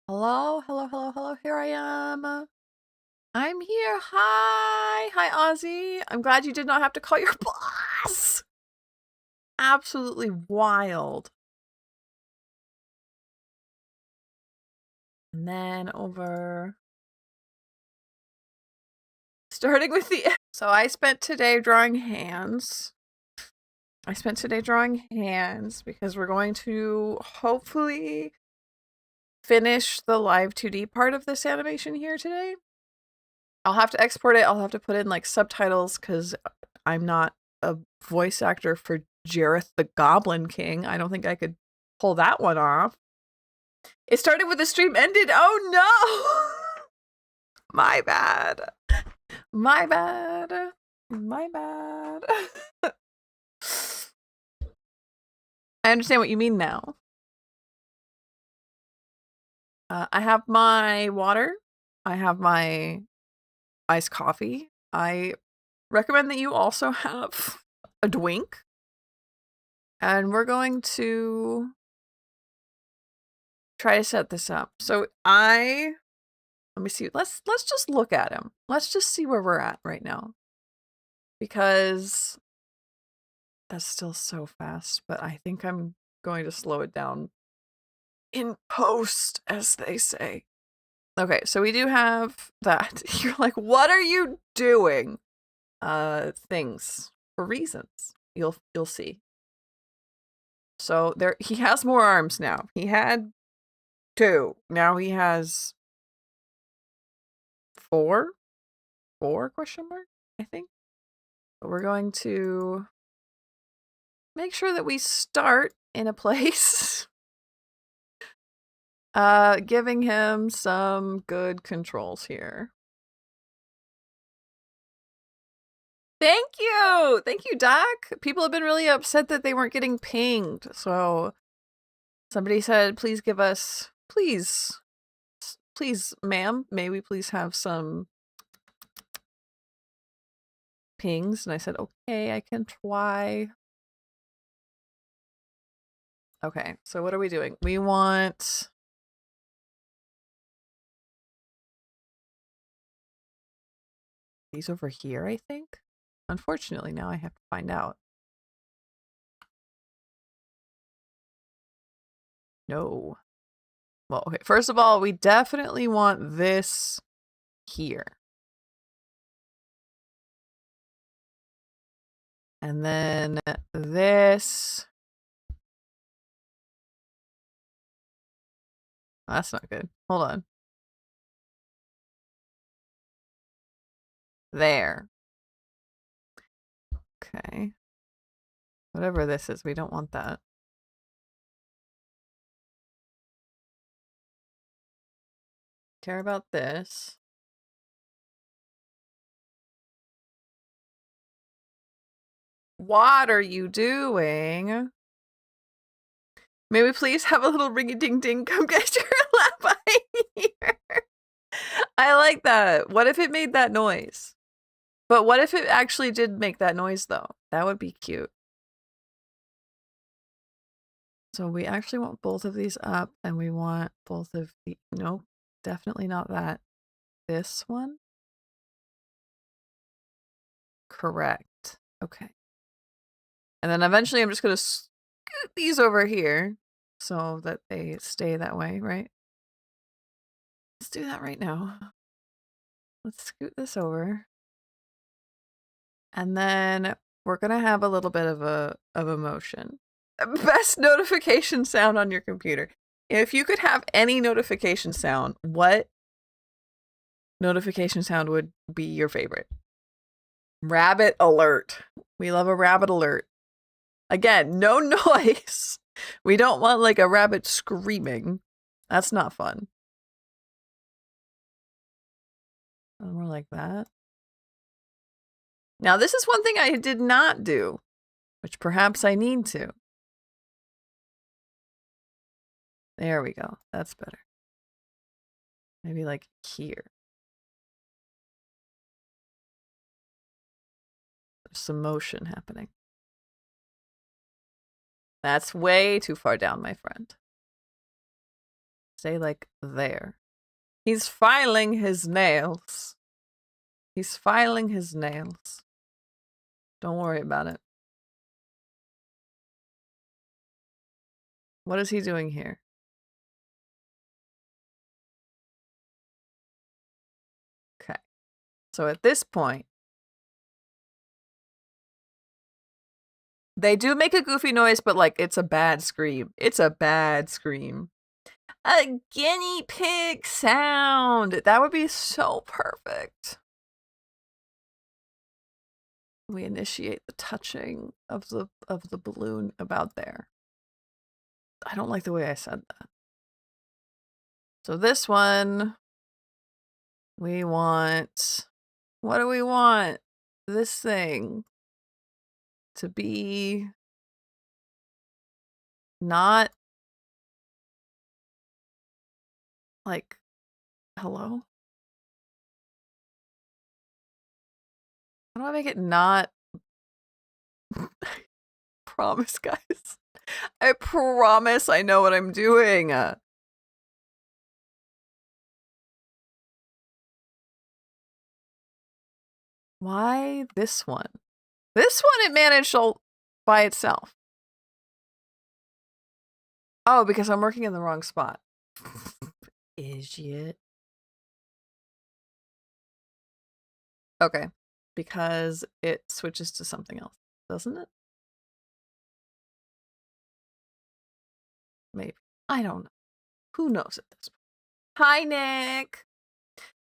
Hello, hello, hello, hello. Here I am. I'm here. Hi. Hi, Ozzy. I'm glad you did not have to call your boss. Absolutely wild. And then over. Starting with the. So I spent today drawing hands. Because we're going to hopefully finish the Live2D part of this animation here today. I'll have to export it. I'll have to put in like subtitles because I'm not a voice actor for Jareth the Goblin King. I don't think I could pull that one off. It started with the stream ended. Oh no! My bad. My bad. My bad. I understand what you mean now. I have my water. I have my iced coffee. I recommend that you also have a drink. And we're going to try to set this up. So let me see. Let's just look at him. Let's just see where we're at right now. Because that's still so fast, but I think I'm going to slow it down in post, as they say. Okay, so we do have that. You're like, what are you doing? Things for reasons. You'll see. So he has more arms now. He had 2. Now he has 4 question mark, I think. But we're going to make sure that we start in a place giving him some good controls here. Thank you, Doc. People have been really upset that they weren't getting pinged. So somebody said, please give us, please, ma'am, may we please have some pings? And I said, okay, I can try. Okay, so what are we doing? We want these over here, I think. Unfortunately, now I have to find out. No. Well, okay, first of all, we definitely want this here. And then this. Oh, that's not good. Hold on. There. Okay. Whatever this is, we don't want that. Care about this. What are you doing? May we please have a little ringy-ding-ding? Come get your Lapine here. I like that. What if it made that noise? But what if it actually did make that noise, though? That would be cute. So we actually want both of these up, and we want both of the... Nope, definitely not that. This one? Correct. Okay. And then eventually I'm just going to scoot these over here so that they stay that way, right? Let's do that right now. Let's scoot this over. And then we're going to have a little bit of emotion. Best notification sound on your computer. If you could have any notification sound, what notification sound would be your favorite? Rabbit alert. We love a rabbit alert. Again, no noise. We don't want like a rabbit screaming. That's not fun. More like that. Now, this is one thing I did not do, which perhaps I need to. There we go. That's better. Maybe like here. There's some motion happening. That's way too far down, my friend. Stay like there. He's filing his nails. He's filing his nails. Don't worry about it. What is he doing here? Okay. So at this point, they do make a goofy noise, but like it's a bad scream. It's a bad scream. A guinea pig sound. That would be so perfect. We initiate the touching of the balloon about there. I don't like the way I said that. So this one, we want, what do we want? This thing to be not like, hello? How do I make it not? Promise, guys. I promise I know what I'm doing. Why this one? This one it managed all by itself. Oh, because I'm working in the wrong spot. Idiot. Okay. Because it switches to something else, doesn't it? Maybe. I don't know. Who knows at this point? Hi, Nick.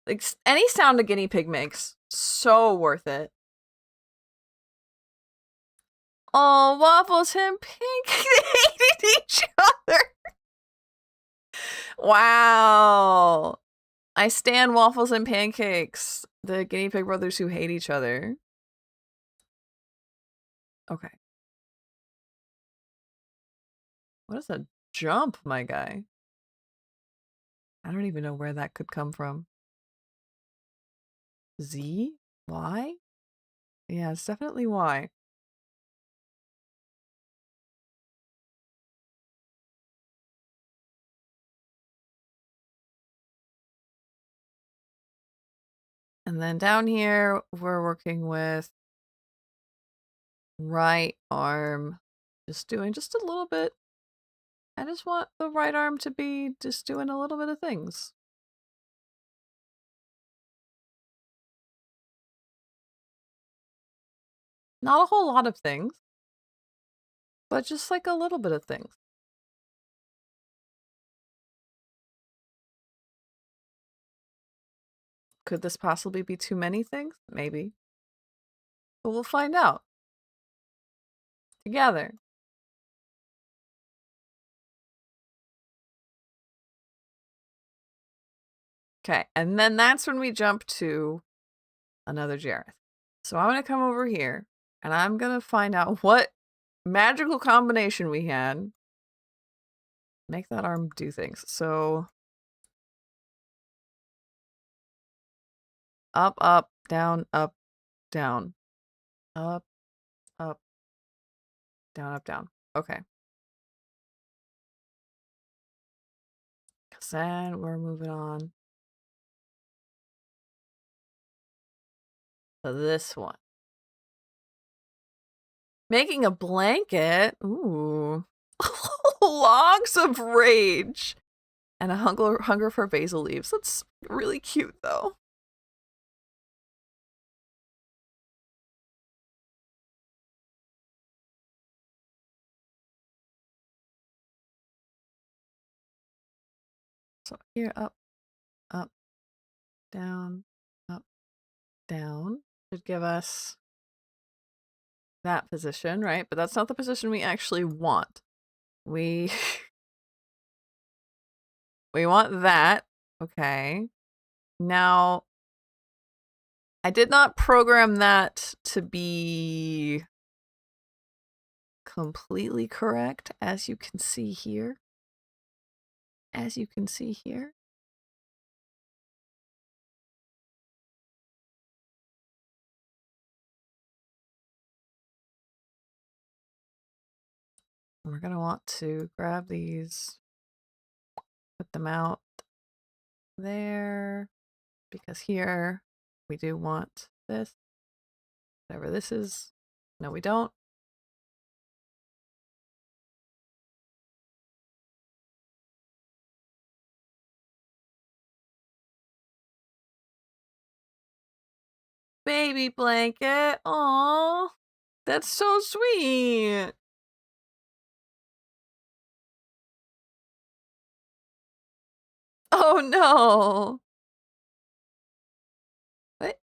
Like, any sound a guinea pig makes, so worth it. Oh, Waffles and Pink hated each other. Wow. I stan Waffles and Pancakes, the guinea pig brothers who hate each other. Okay. What is a jump, my guy? I don't even know where that could come from. Z? Y? Yeah, it's definitely Y. And then down here, we're working with right arm. Just doing just a little bit. I just want the right arm to be just doing a little bit of things. Not a whole lot of things, but just like a little bit of things. Could this possibly be too many things? Maybe. But we'll find out. Together. Okay, and then that's when we jump to another Jareth. So I'm going to come over here, and I'm going to find out what magical combination we had. Make that arm do things. So up, up, down, up, down. Up, up, down, up, down. Okay. Because then we're moving on to this one. Making a blanket. Ooh. Logs of rage. And a hunger for basil leaves. That's really cute, though. So here, up, up, down, down. Should give us that position, right? But that's not the position we actually want. We we want that. Okay. Now, I did not program that to be completely correct, as you can see here. As you can see here. We're going to want to grab these Put them out there, because here we do want this. Whatever this is. No, we don't. Baby blanket. Aww. That's so sweet. Oh no. What?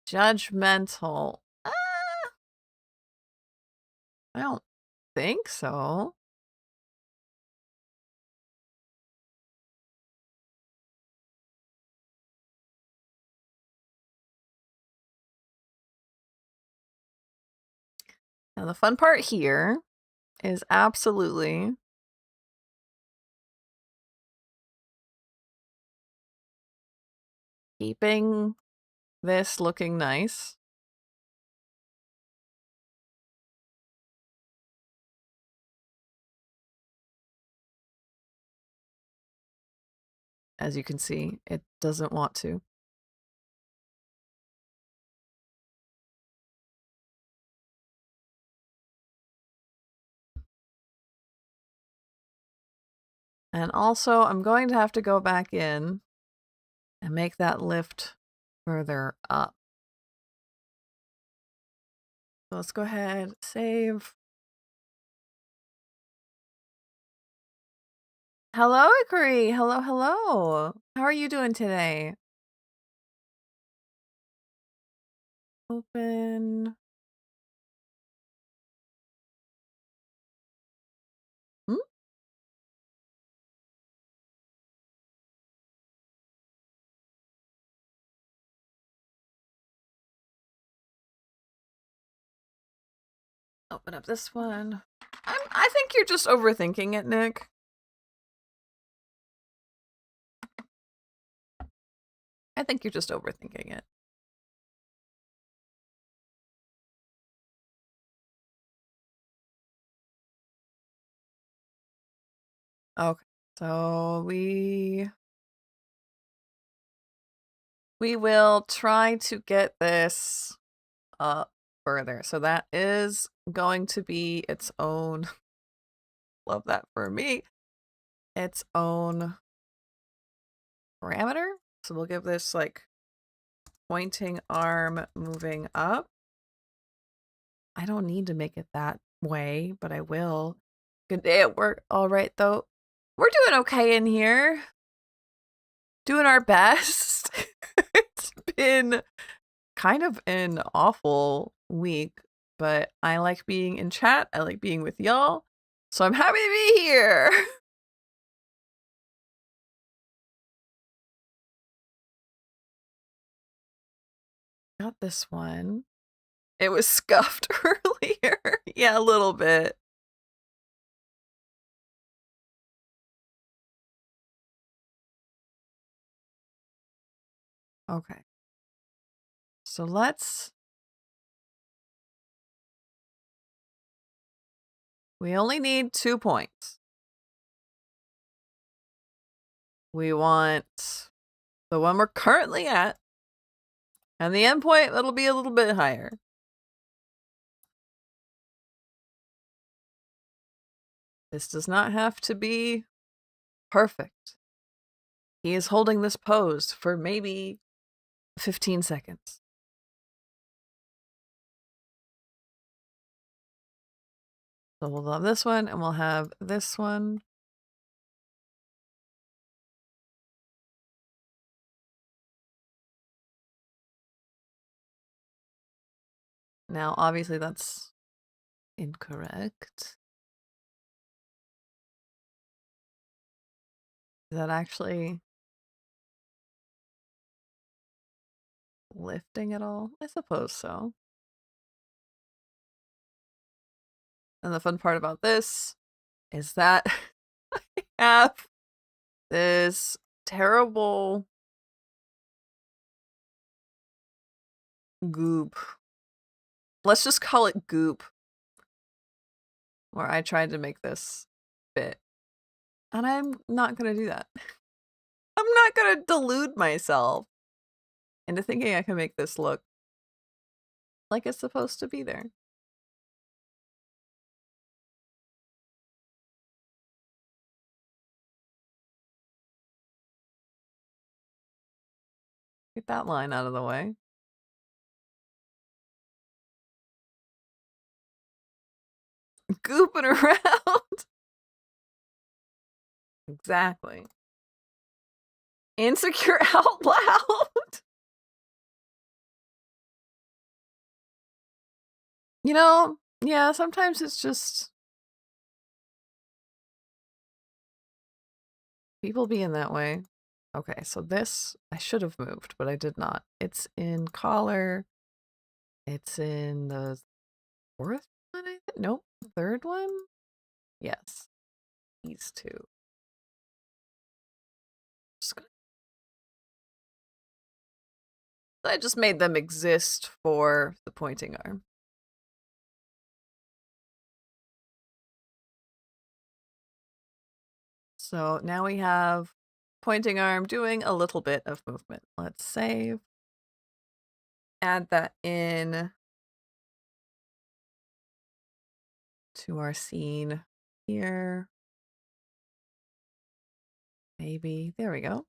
Judgmental. I don't think so. Now the fun part here is absolutely keeping this looking nice. As you can see, it doesn't want to. And also, I'm going to have to go back in and make that lift further up. So let's go ahead, save. Hello, Ikari. Hello, hello. How are you doing today? Open. Hmm? Open up this one. I think you're just overthinking it, Nick. I think you're just overthinking it. Okay, so we will try to get this up further. So that is going to be its own, love that for me, its own parameter. So we'll give this like pointing arm moving up. I don't need to make it that way, but I will. Good day at work. All right, though. We're doing okay in here. Doing our best. It's been kind of an awful week, but I like being in chat. I like being with y'all. So I'm happy to be here. Got this one. It was scuffed earlier. Yeah, a little bit. Okay. So we only need 2 points. We want the one we're currently at, and the endpoint that'll be a little bit higher. This does not have to be perfect. He is holding this pose for maybe 15 seconds. So we'll have this one, and we'll have this one. Now, obviously, that's incorrect. Is that actually lifting at all? I suppose so. And the fun part about this is that I have this terrible goop let's just call it goop. Where I tried to make this fit. And I'm not gonna do that. I'm not gonna delude myself into thinking I can make this look like it's supposed to be there. Get that line out of the way. Gooping around. Exactly. Insecure out loud. You know, yeah, sometimes it's just people being that way. Okay, so this I should have moved, but I did not. It's in collar. It's in the fourth one, I think. Nope, third one. Yes, these two. I just made them exist for the pointing arm. So now we have pointing arm doing a little bit of movement. Let's save. Add that in to our scene here. Maybe. There we go.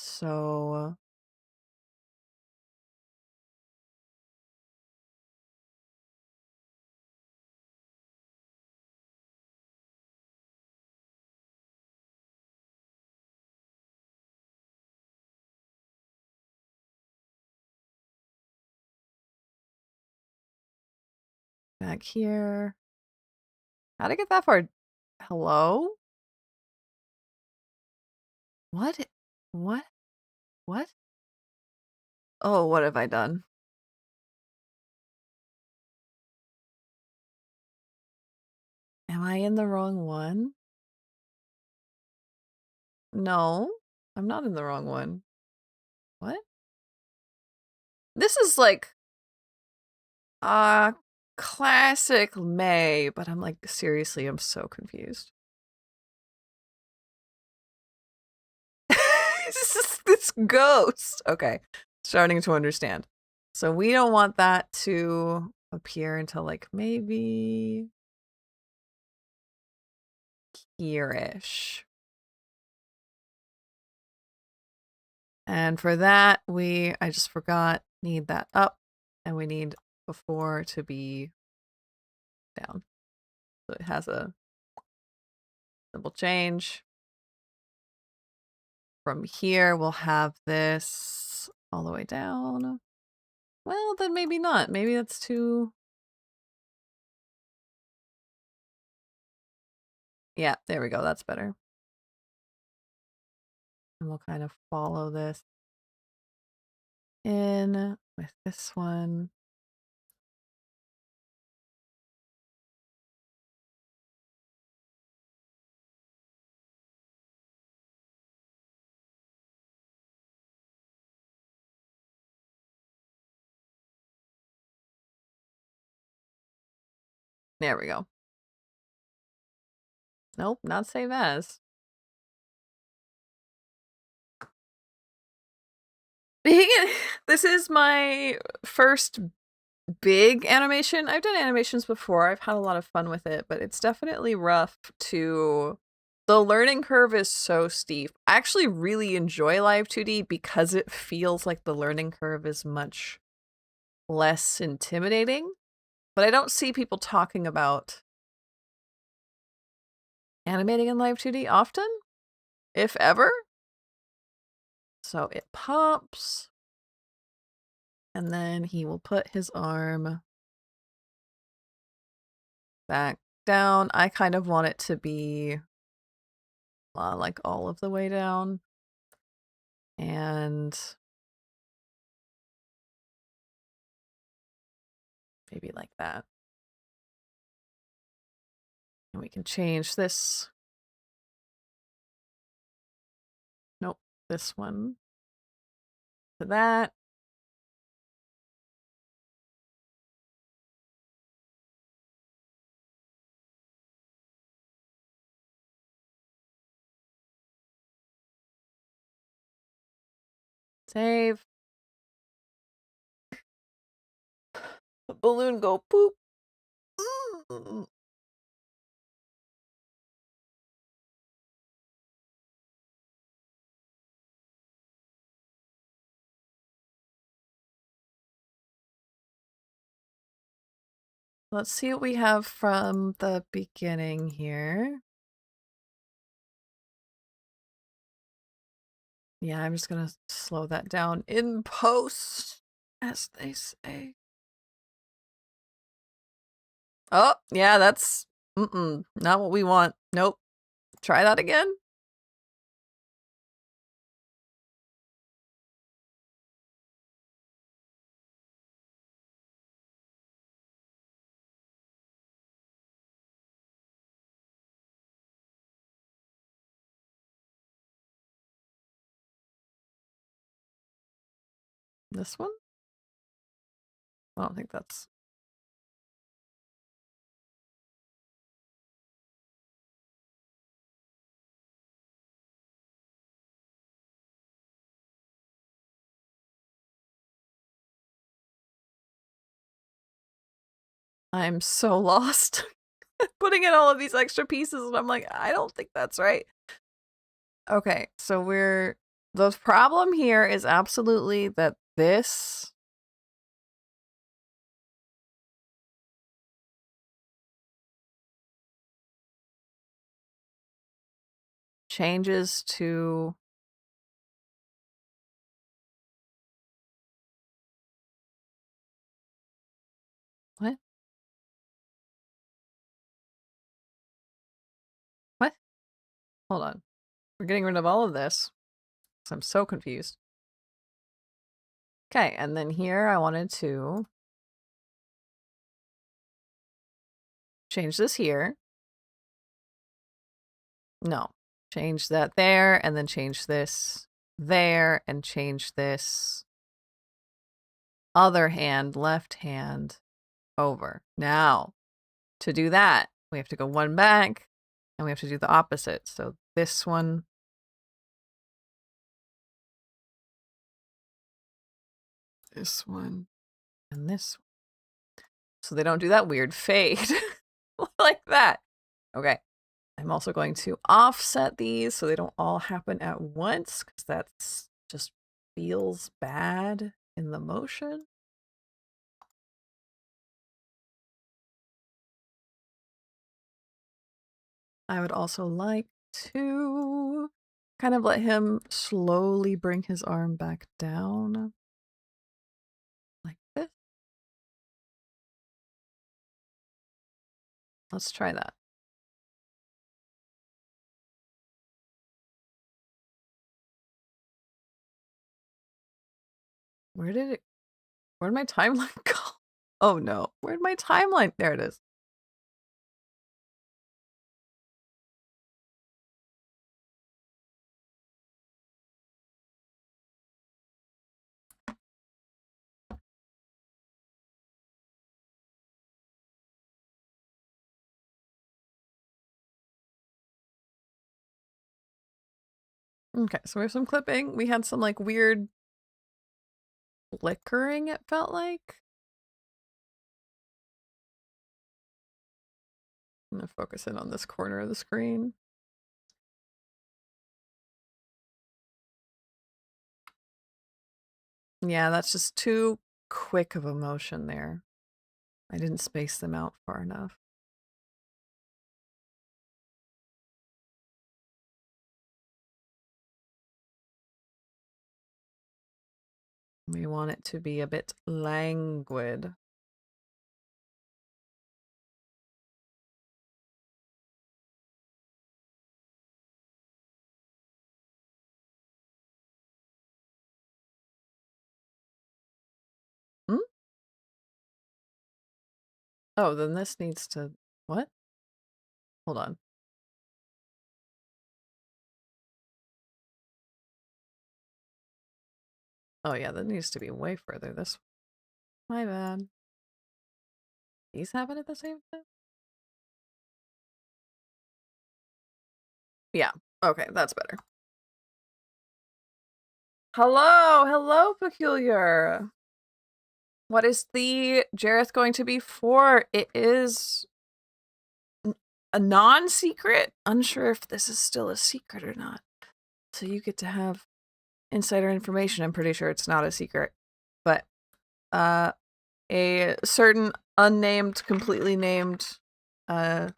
So back here. How'd I get that far? Hello? What? What? What? Oh, what have I done? Am I in the wrong one? No, I'm not in the wrong one. What? This is like classic May, but I'm like, seriously, I'm so confused. this ghost. Okay, starting to understand. So we don't want that to appear until like maybe here-ish. And for that, I just forgot, need that up, and we need before to be down. So it has a simple change. From here, we'll have this all the way down. Well, then maybe not. Maybe that's too... Yeah, there we go. That's better. And we'll kind of follow this in with this one. There we go. Nope, not save as. This is my first big animation. I've done animations before. I've had a lot of fun with it, but it's definitely rough to... The learning curve is so steep. I actually really enjoy Live2D because it feels like the learning curve is much less intimidating. But I don't see people talking about animating in Live2D often, if ever. So it pops. And then he will put his arm back down. I kind of want it to be like all of the way down. And maybe like that. And we can change this. Nope, this one to that. Save. The balloon go poop. Let's see what we have from the beginning here. Yeah, I'm just gonna slow that down in post, as they say. Oh, yeah, that's not what we want. Nope. Try that again. This one? I don't think that's... I'm so lost. Putting in all of these extra pieces and I'm like, I don't think that's right. Okay, so the problem here is absolutely that this changes to... What? What? Hold on. We're getting rid of all of this. I'm so confused. Okay, and then here I wanted to change this here. No. Change that there, and then change this there, and change this other hand, left hand, over. Now, to do that, we have to go one back, and we have to do the opposite. So this one... This one, and this one. So they don't do that weird fade like that. Okay. I'm also going to offset these so they don't all happen at once, because that's just feels bad in the motion. I would also like to kind of let him slowly bring his arm back down. Like this. Let's try that. Where'd my timeline go? Oh no, where'd my timeline? There it is. Okay, so we have some clipping. We had some like weird flickering, it felt like. I'm gonna focus in on this corner of the screen. Yeah, that's just too quick of a motion there. I didn't space them out far enough. We want it to be a bit languid. Hmm? Oh, then this needs to... What? Hold on. Oh yeah, that needs to be way further this way. My bad. These happen at the same time? Yeah. Okay, that's better. Hello, hello, Peculiar. What is the Jareth going to be for? It is a non-secret. Unsure if this is still a secret or not. So you get to have insider information. I'm pretty sure it's not a secret. But a certain unnamed, completely named fan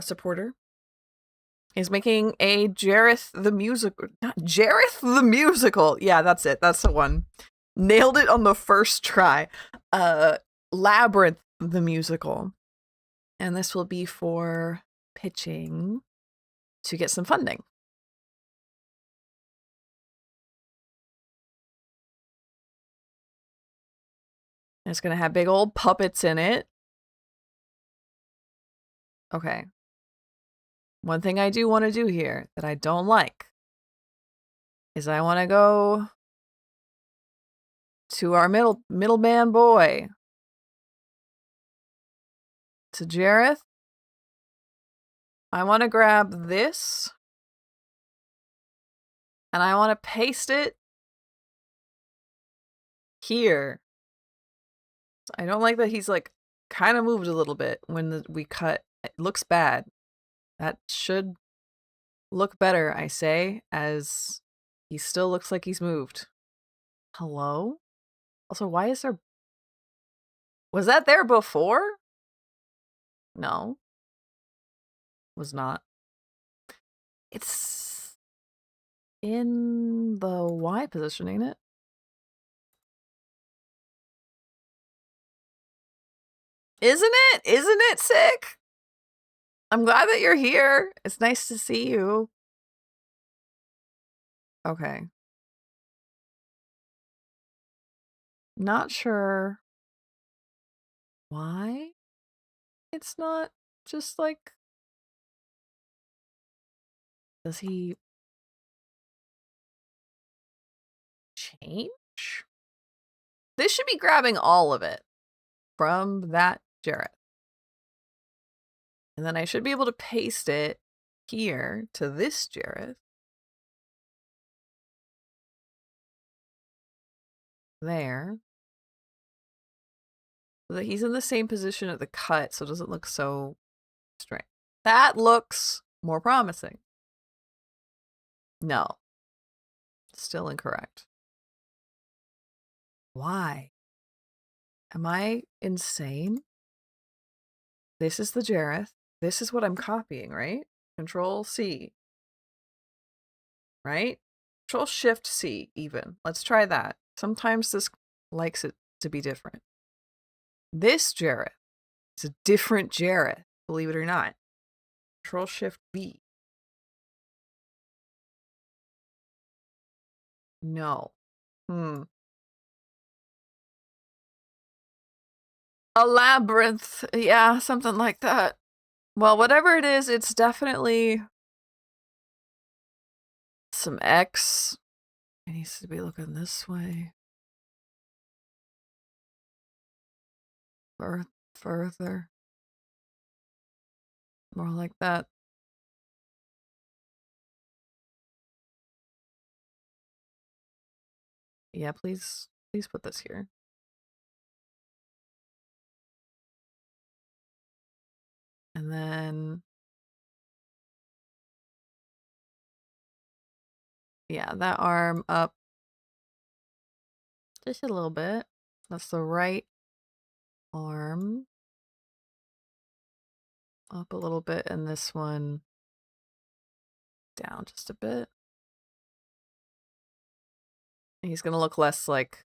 supporter is making a Jareth the musical. Not Jareth the musical. Yeah, that's it. That's the one. Nailed it on the first try. Labyrinth the musical. And this will be for pitching to get some funding. And it's going to have big old puppets in it. Okay. One thing I do want to do here that I don't like is I want to go to our middleman boy, to Jareth. I want to grab this and I want to paste it here. I don't like that he's like kind of moved a little bit when we cut. It looks bad. That should look better, I say, as he still looks like he's moved. Hello? Also, why is there... Was that there before? No. Was not. It's in the Y position, ain't it? Isn't it? Isn't it sick? I'm glad that you're here. It's nice to see you. Okay. Not sure why it's not just like... Does he change? This should be grabbing all of it from that Jareth. And then I should be able to paste it here to this Jareth. There. So that he's in the same position at the cut, so it doesn't look so strange. That looks more promising. No. Still incorrect. Why? Am I insane? This is the Jareth. This is what I'm copying, right? Control C. Right? Control Shift C even. Let's try that. Sometimes this likes it to be different. This Jareth is a different Jareth, believe it or not. Control Shift B. No. A labyrinth. Yeah, something like that. Well, whatever it is, it's definitely some X. It needs to be looking this way. Further. More like that. Yeah, please put this here. And then... Yeah, that arm up just a little bit. That's the right arm. Up a little bit, and this one down just a bit. He's gonna look less like...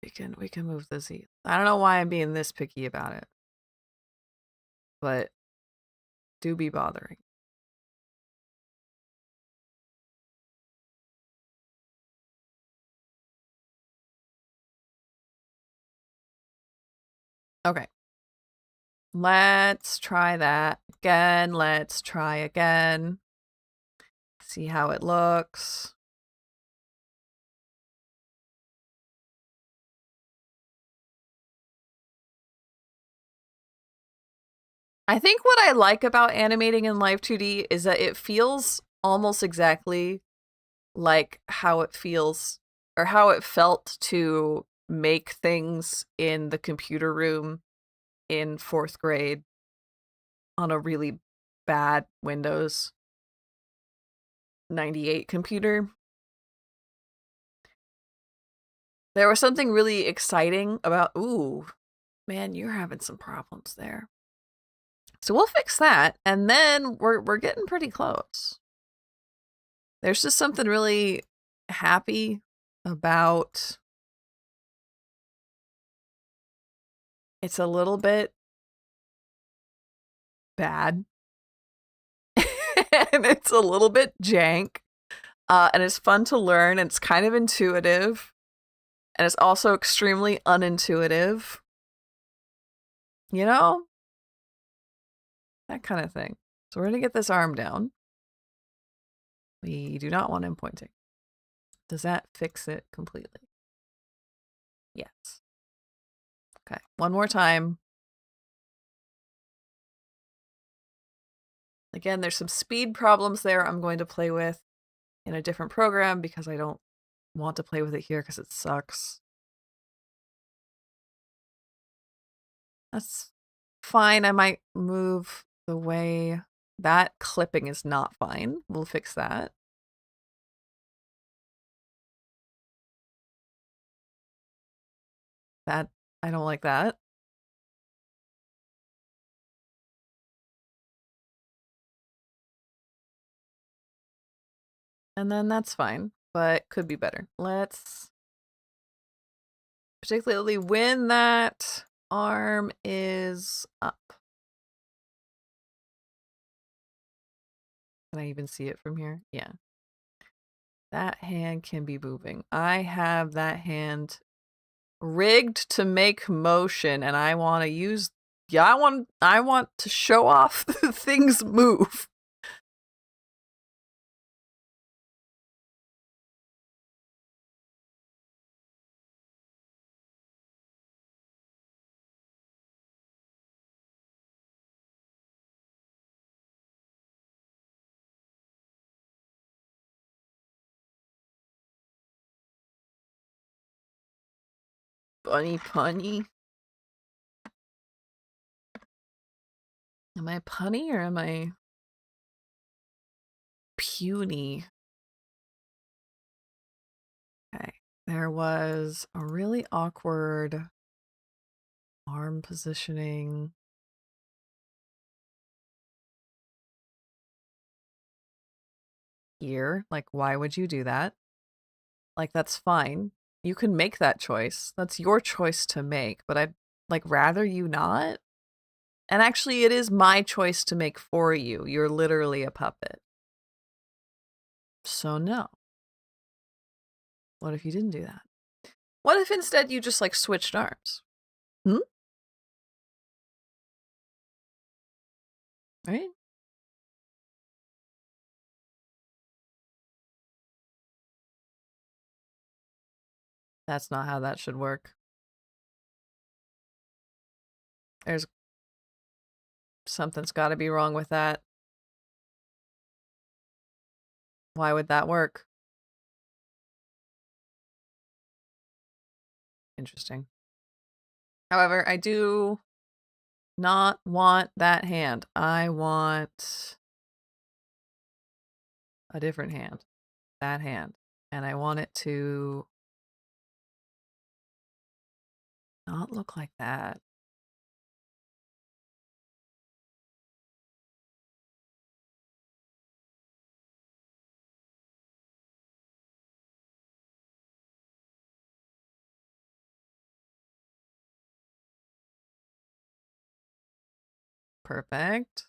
We can move the Z. I don't know why I'm being this picky about it. But do be bothering. Okay. Let's try that again. Let's try again. See how it looks. I think what I like about animating in Live2D is that it feels almost exactly like how it feels or how it felt to make things in the computer room in 4th grade on a really bad Windows 98 computer. There was something really exciting about, ooh, man, you're having some problems there. So we'll fix that, and then we're getting pretty close. There's just something really happy about it's a little bit bad and it's a little bit jank, and it's fun to learn, and it's kind of intuitive, and it's also extremely unintuitive. You know? That kind of thing. So we're going to get this arm down. We do not want him pointing. Does that fix it completely? Yes. Okay, one more time. Again, there's some speed problems there I'm going to play with in a different program because I don't want to play with it here because it sucks. That's fine. I might move the way that clipping is not fine. We'll fix that. That, I don't like that. And then that's fine, but could be better. Let's, particularly when that arm is up. Can I even see it from here? Yeah. That hand can be moving. I have that hand rigged to make motion, and I want to use, yeah, I want to show off things move. Bunny punny. Am I punny or am I puny? Okay. There was a really awkward arm positioning. Here. Like, why would you do that? Like, that's fine. You can make that choice. That's your choice to make, but I'd like rather you not. And actually, it is my choice to make for you. You're literally a puppet. So no. What if you didn't do that? What if instead you just like switched arms? Hmm? Right? That's not how that should work. There's something's got to be wrong with that. Why would that work? Interesting. However, I do not want that hand. I want a different hand. That hand. And I want it to not look like that. Perfect.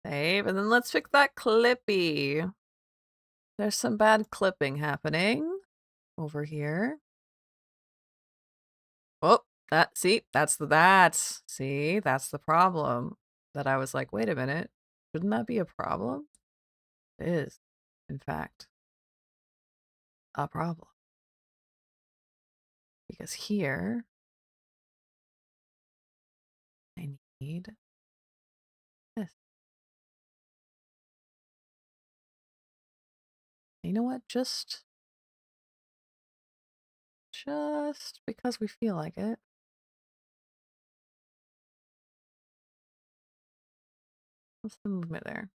Save. And then let's fix that clippy. There's some bad clipping happening over here. Oh, see, that's the problem. That I was like, wait a minute, shouldn't that be a problem? It is, in fact, a problem. Because here, I need You know what? Just because we feel like it. What's the movement there?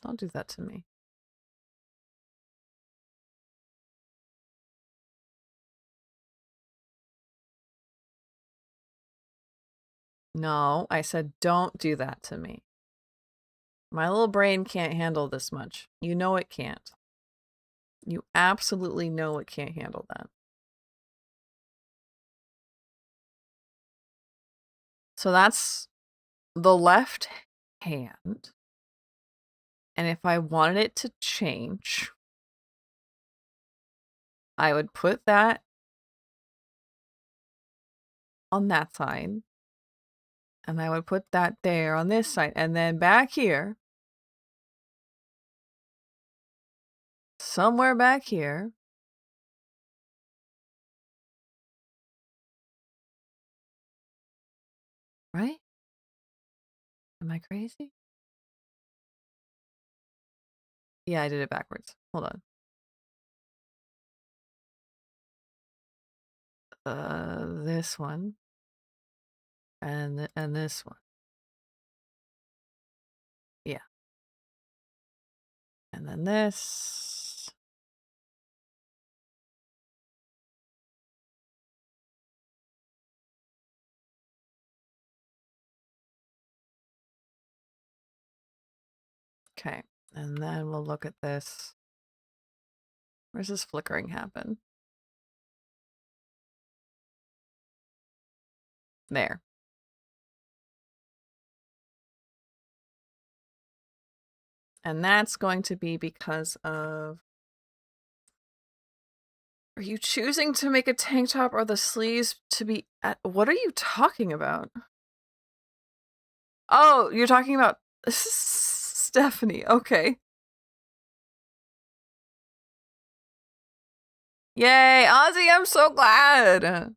Don't do that to me. No, I said don't do that to me. My little brain can't handle this much. You know it can't. You absolutely know it can't handle that. So that's the left hand. And if I wanted it to change, I would put that on that side. And I would put that there on this side. And then back here, somewhere back here, right? Am I crazy? Yeah, I did it backwards. Hold on. This one. And this one. Yeah. And then this. Okay. And then we'll look at this. Where's this flickering happen? There. And that's going to be because of... Are you choosing to make a tank top or the sleeves to be at... What are you talking about? Oh, you're talking about Stephanie. Okay. Yay, Ozzy, I'm so glad.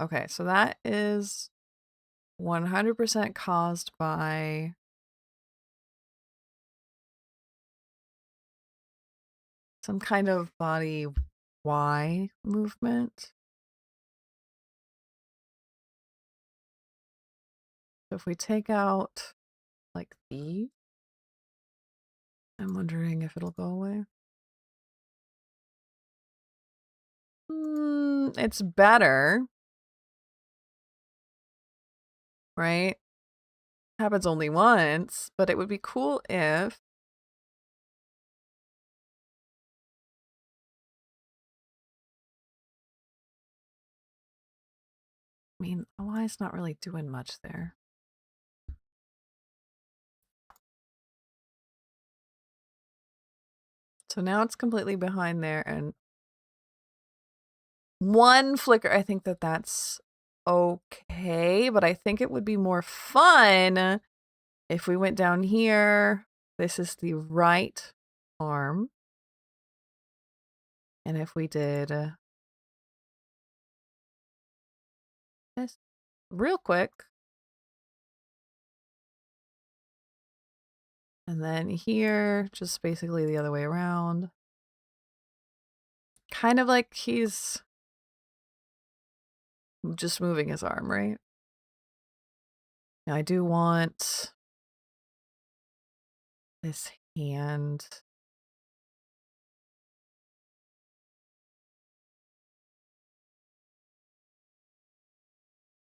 Okay, so that is 100% caused by some kind of body Y movement. So if we take out like these, I'm wondering if it'll go away. It's better, right? Happens only once, but it would be cool if... I mean, the Y is not really doing much there. So now it's completely behind there, and one flicker, I think that that's okay, but I think it would be more fun if we went down here. This is the right arm. And if we did this real quick. And then here, just basically the other way around. Kind of like he's just moving his arm, right? Now I do want this hand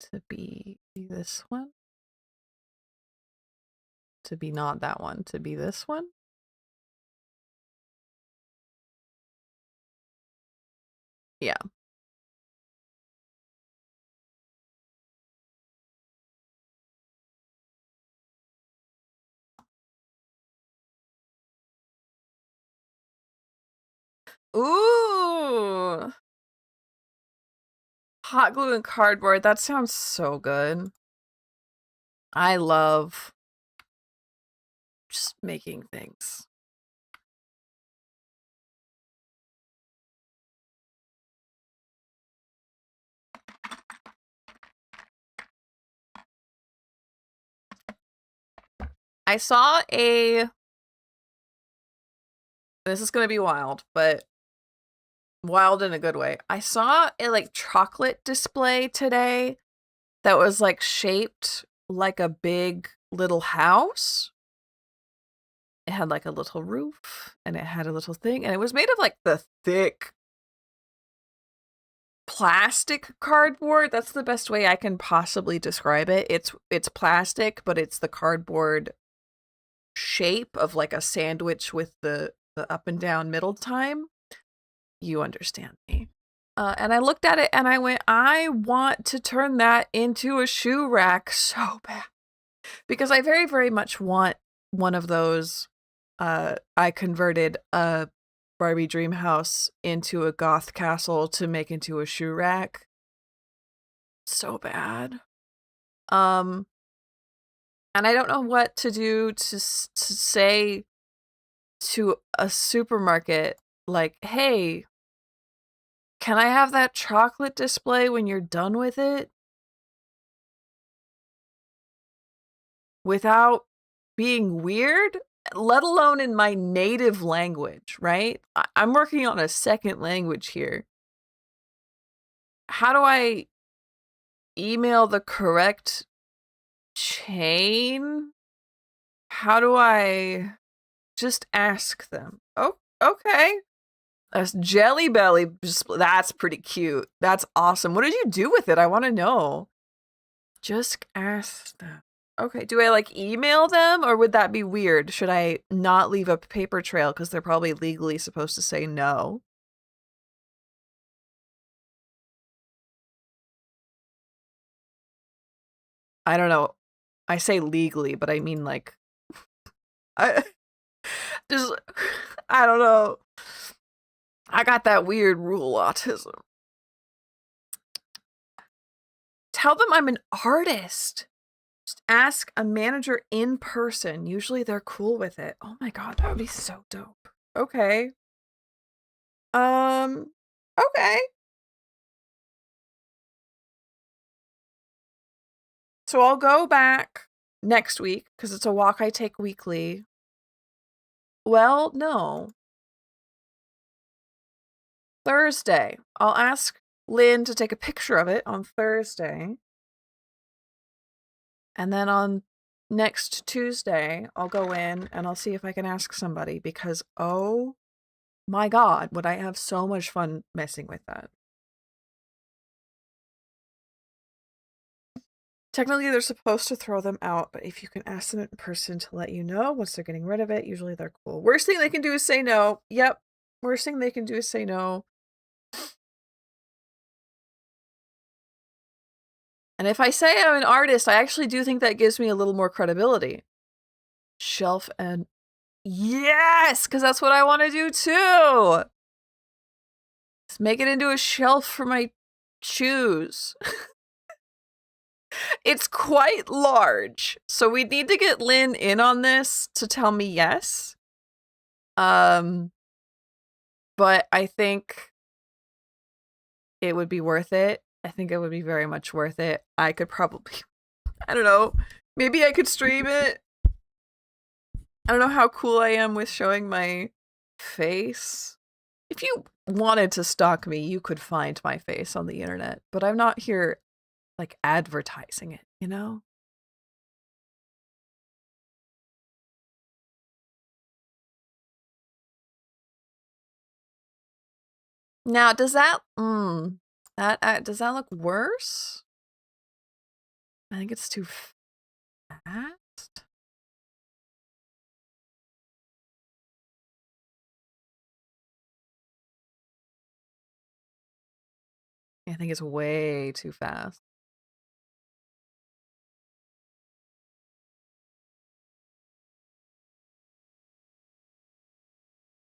to be this one. To be not that one, to be this one. Yeah. Ooh. Hot glue and cardboard. That sounds so good. I love just making things. I saw this is going to be wild, but wild in a good way. I saw a like chocolate display today that was like shaped like a big little house. It had like a little roof and it had a little thing, and it was made of like the thick plastic cardboard. That's the best way I can possibly describe it. It's plastic, but it's the cardboard shape of like a sandwich with the up and down middle time. You understand me. And I looked at it and I went, I want to turn that into a shoe rack so bad. Because I very, very much want one of those. I converted a Barbie dream house into a goth castle to make into a shoe rack. So bad. And I don't know what to do to say to a supermarket, like, hey, can I have that chocolate display when you're done with it? Without being weird, let alone in my native language, right? I'm working on a second language here. How do I email the correct chain? How do I just ask them? Oh, okay. That's Jelly Belly. That's pretty cute. That's awesome. What did you do with it? I want to know. Just ask them. Okay, do I like email them or would that be weird? Should I not leave a paper trail because they're probably legally supposed to say no? I don't know. I say legally, but I mean like I just I don't know. I got that weird rule autism. Tell them I'm an artist. Just ask a manager in person. Usually they're cool with it. Oh my god, that would be so dope. Okay. Okay. So I'll go back next week because it's a walk I take weekly. Well, no. Thursday. I'll ask Lynn to take a picture of it on Thursday. And then on next Tuesday, I'll go in and I'll see if I can ask somebody because, oh my god, would I have so much fun messing with that. Technically, they're supposed to throw them out, but if you can ask them in person to let you know once they're getting rid of it, usually they're cool. Worst thing they can do is say no. Yep. Worst thing they can do is say no. And if I say I'm an artist, I actually do think that gives me a little more credibility. Shelf and yes, because that's what I want to do too. Let's make it into a shelf for my shoes. It's quite large, so we need to get Lynn in on this to tell me yes. But I think it would be worth it. I think it would be very much worth it. I could probably, I don't know, maybe I could stream it. I don't know how cool I am with showing my face. If you wanted to stalk me, you could find my face on the internet, but I'm not here like advertising it, you know? Now, does that does that look worse? I think it's too fast. I think it's way too fast.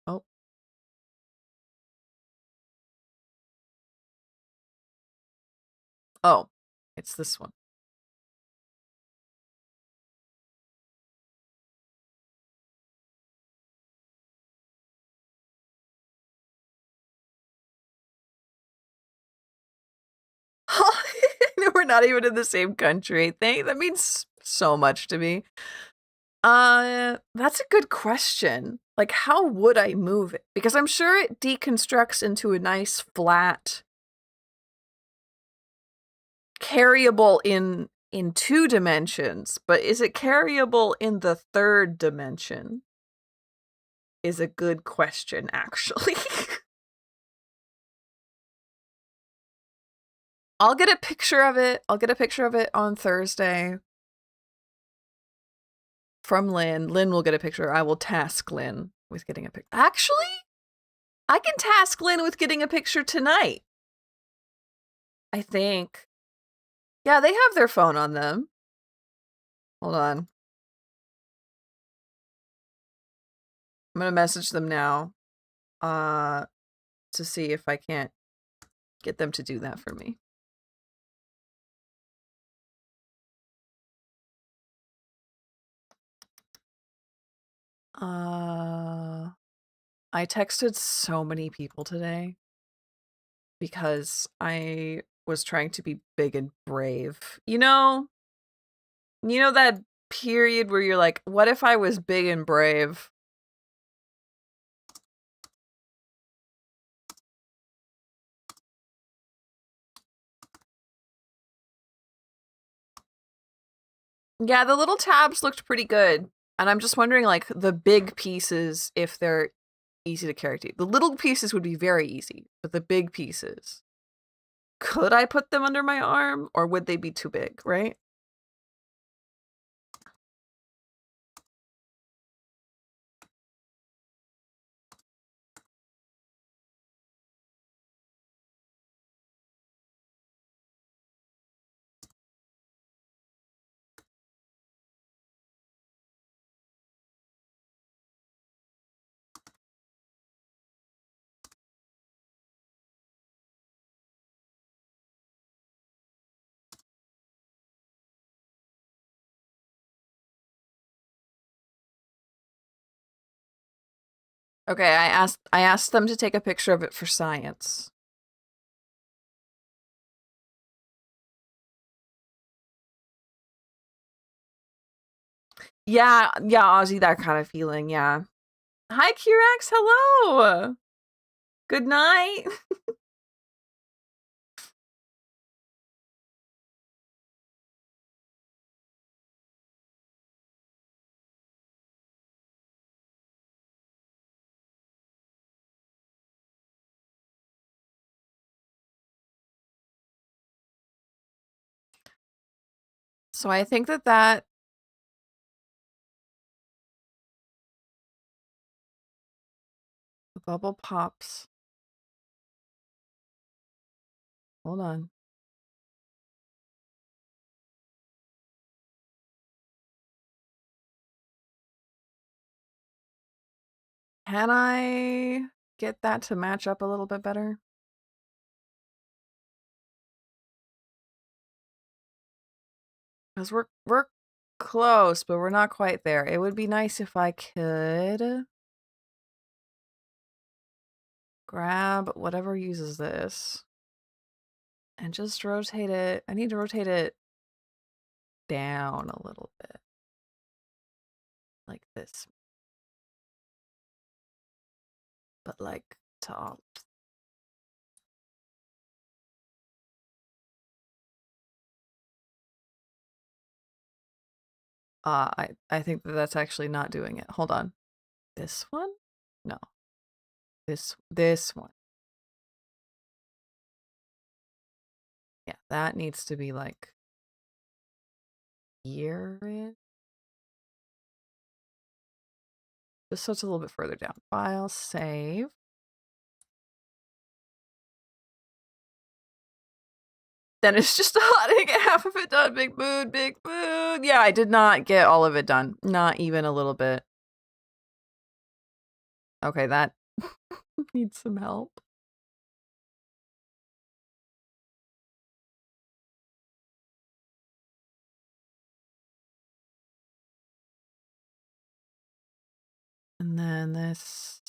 Oh. Oh, it's this one. We're not even in the same country. That means so much to me. That's a good question. Like, how would I move it? Because I'm sure it deconstructs into a nice flat, carryable in 2 dimensions, but is it carryable in the 3rd dimension? Is a good question, actually. I'll get a picture of it. I'll get a picture of it on Thursday from Lynn. Lynn will get a picture. I will task Lynn with getting a picture. Actually, I can task Lynn with getting a picture tonight. I think. Yeah, they have their phone on them. Hold on. I'm gonna message them now to see if I can't get them to do that for me. I texted so many people today because I was trying to be big and brave. You know that period where you're like, what if I was big and brave? Yeah, the little tabs looked pretty good. And I'm just wondering, like, the big pieces, if they're easy to carry to. The little pieces would be very easy, but the big pieces, could I put them under my arm, or would they be too big, right? Okay, I asked them to take a picture of it for science. Yeah, Ozzy, that kind of feeling, yeah. Hi, Kirax, hello! Good night! So I think that the bubble pops. Hold on. Can I get that to match up a little bit better? Because we're close, but we're not quite there. It would be nice if I could grab whatever uses this and just rotate it. I need to rotate it down a little bit. Like this. But like top. I think that's actually not doing it. Hold on. This one? No. This one. Yeah, that needs to be like here. Just so it's a little bit further down. File, save. Then it's just I didn't get half of it done. Big mood, big mood. Yeah, I did not get all of it done. Not even a little bit. Okay, that needs some help. And then this.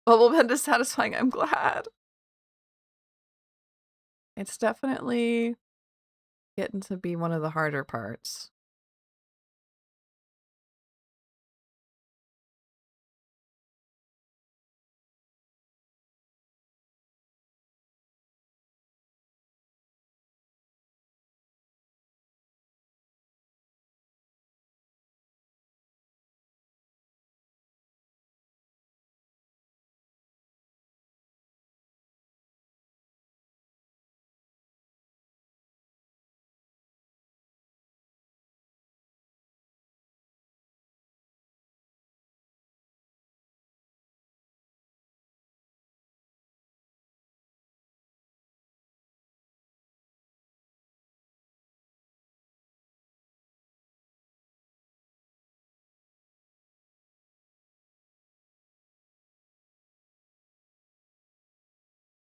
Bubble bend is satisfying. I'm glad. It's definitely getting to be one of the harder parts.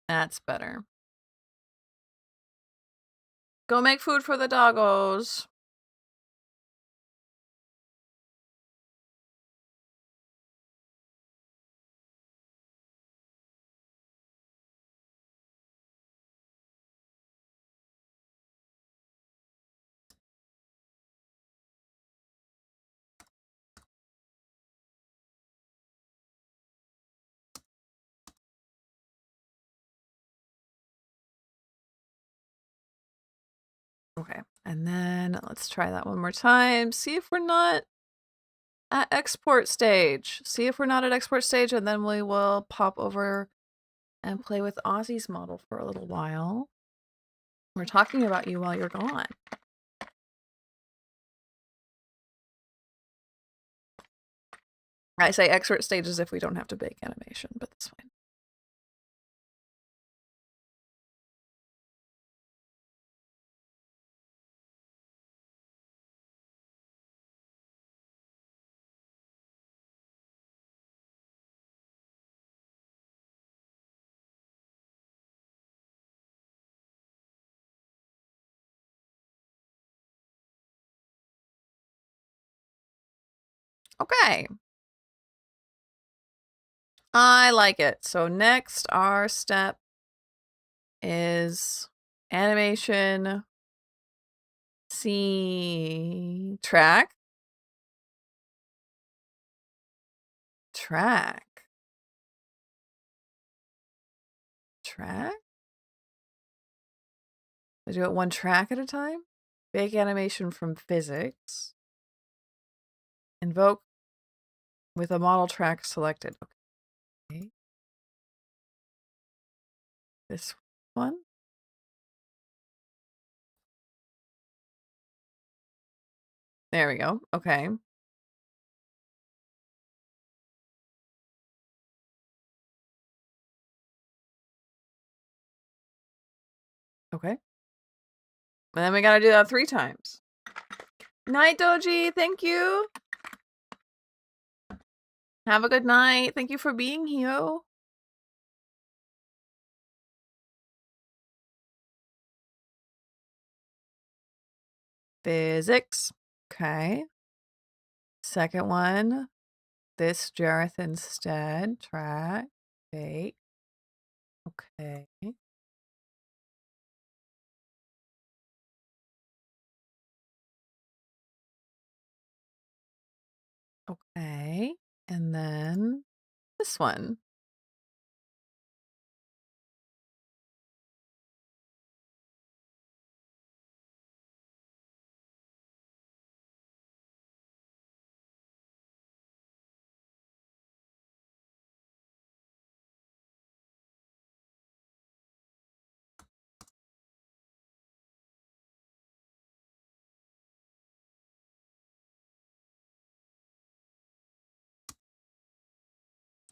That's better. Go make food for the doggos. Okay, and then let's try that one more time. See if we're not at export stage. See if we're not at export stage, and then we will pop over and play with Ozzy's model for a little while. We're talking about you while you're gone. I say export stage as if we don't have to bake animation, but that's fine. Okay. I like it. So next, our step is animation, see, track. Track. I do it one track at a time. Bake animation from physics. Invoke with a model track selected. Okay. This one. There we go. Okay. Okay. And then we gotta do that 3 times. Night, Doji. Thank you. Have a good night. Thank you for being here. Physics. Okay. Second one. This Jareth instead. Track. Bake. Okay. Okay. And then this one.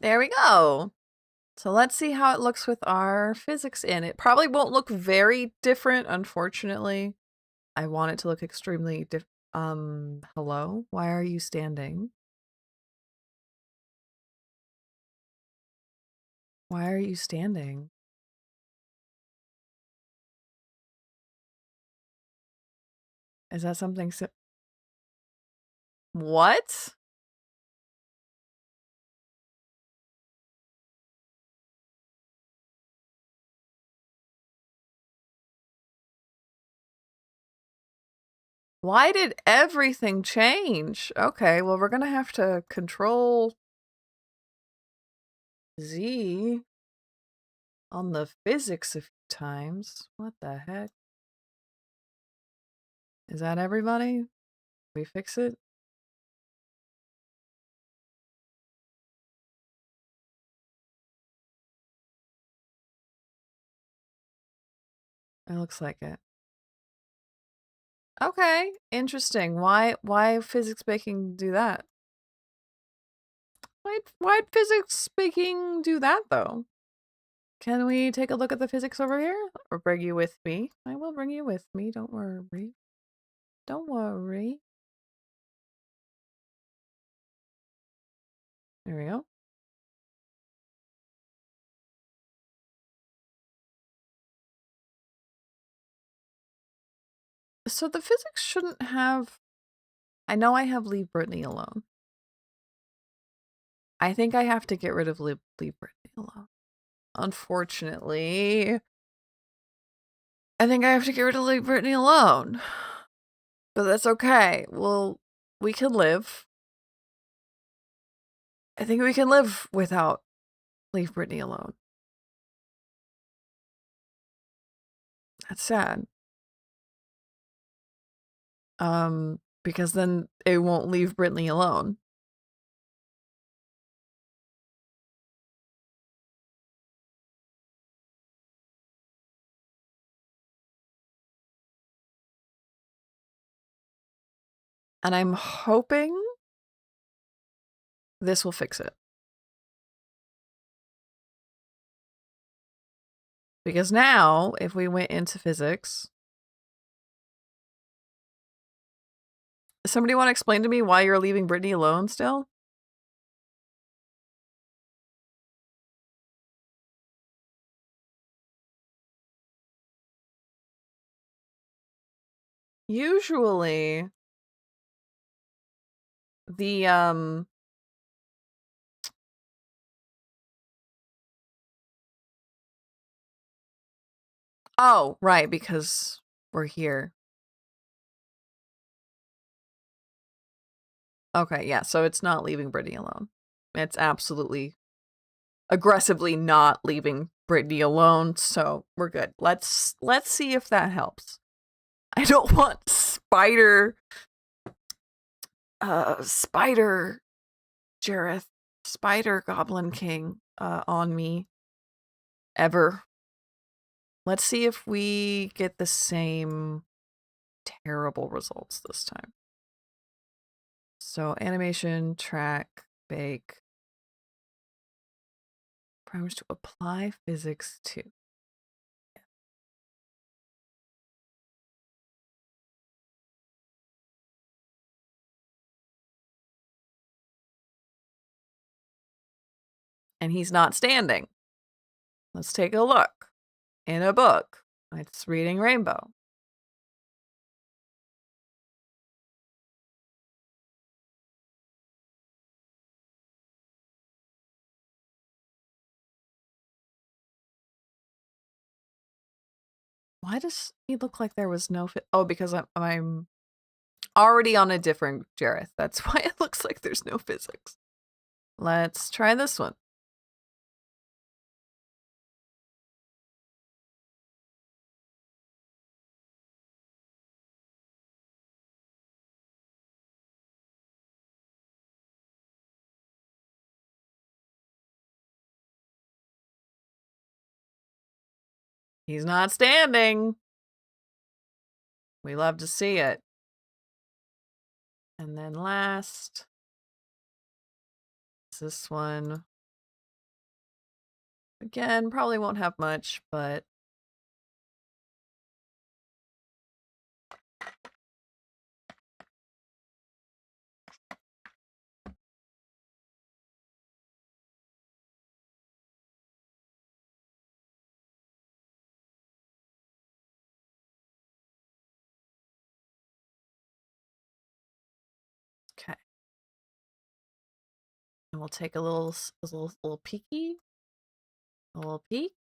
There we go. So let's see how it looks with our physics in. It probably won't look very different, unfortunately. I want it to look extremely hello? Why are you standing? Why are you standing? Is that something What? Why did everything change? Okay, well, we're gonna have to control Z on the physics a few times. What the heck? Is that everybody? We fix it? It looks like it. Okay, interesting. Why physics baking do that? Why'd physics baking do that though? Can we take a look at the physics over here? Or bring you with me? I will bring you with me, don't worry. Don't worry. There we go. So the physics shouldn't have... I know I have Leave Britney Alone. I think I have to get rid of Leave Britney Alone. Unfortunately. I think I have to get rid of Leave Britney Alone. But that's okay. Well, we can live. I think we can live without Leave Britney Alone. That's sad. Because then it won't leave Britney alone. And I'm hoping this will fix it. Because now, if we went into physics... Somebody want to explain to me why you're leaving Britney alone still? Usually, the, Oh, right, because we're here. Okay, yeah, so it's not leaving Britney alone. It's absolutely, aggressively not leaving Britney alone, so we're good. Let's see if that helps. I don't want Spider Jareth, Spider Goblin King, on me. Ever. Let's see if we get the same terrible results this time. So animation, track, bake. Primers to apply physics to. And he's not standing. Let's take a look. In a book. It's reading Rainbow. Why does he look like there was no fit? Oh, because I'm already on a different Jareth. That's why it looks like there's no physics. Let's try this one. He's not standing. We love to see it. And then last, this one. Again, probably won't have much, but okay. And we'll take a little peeky. A little peek.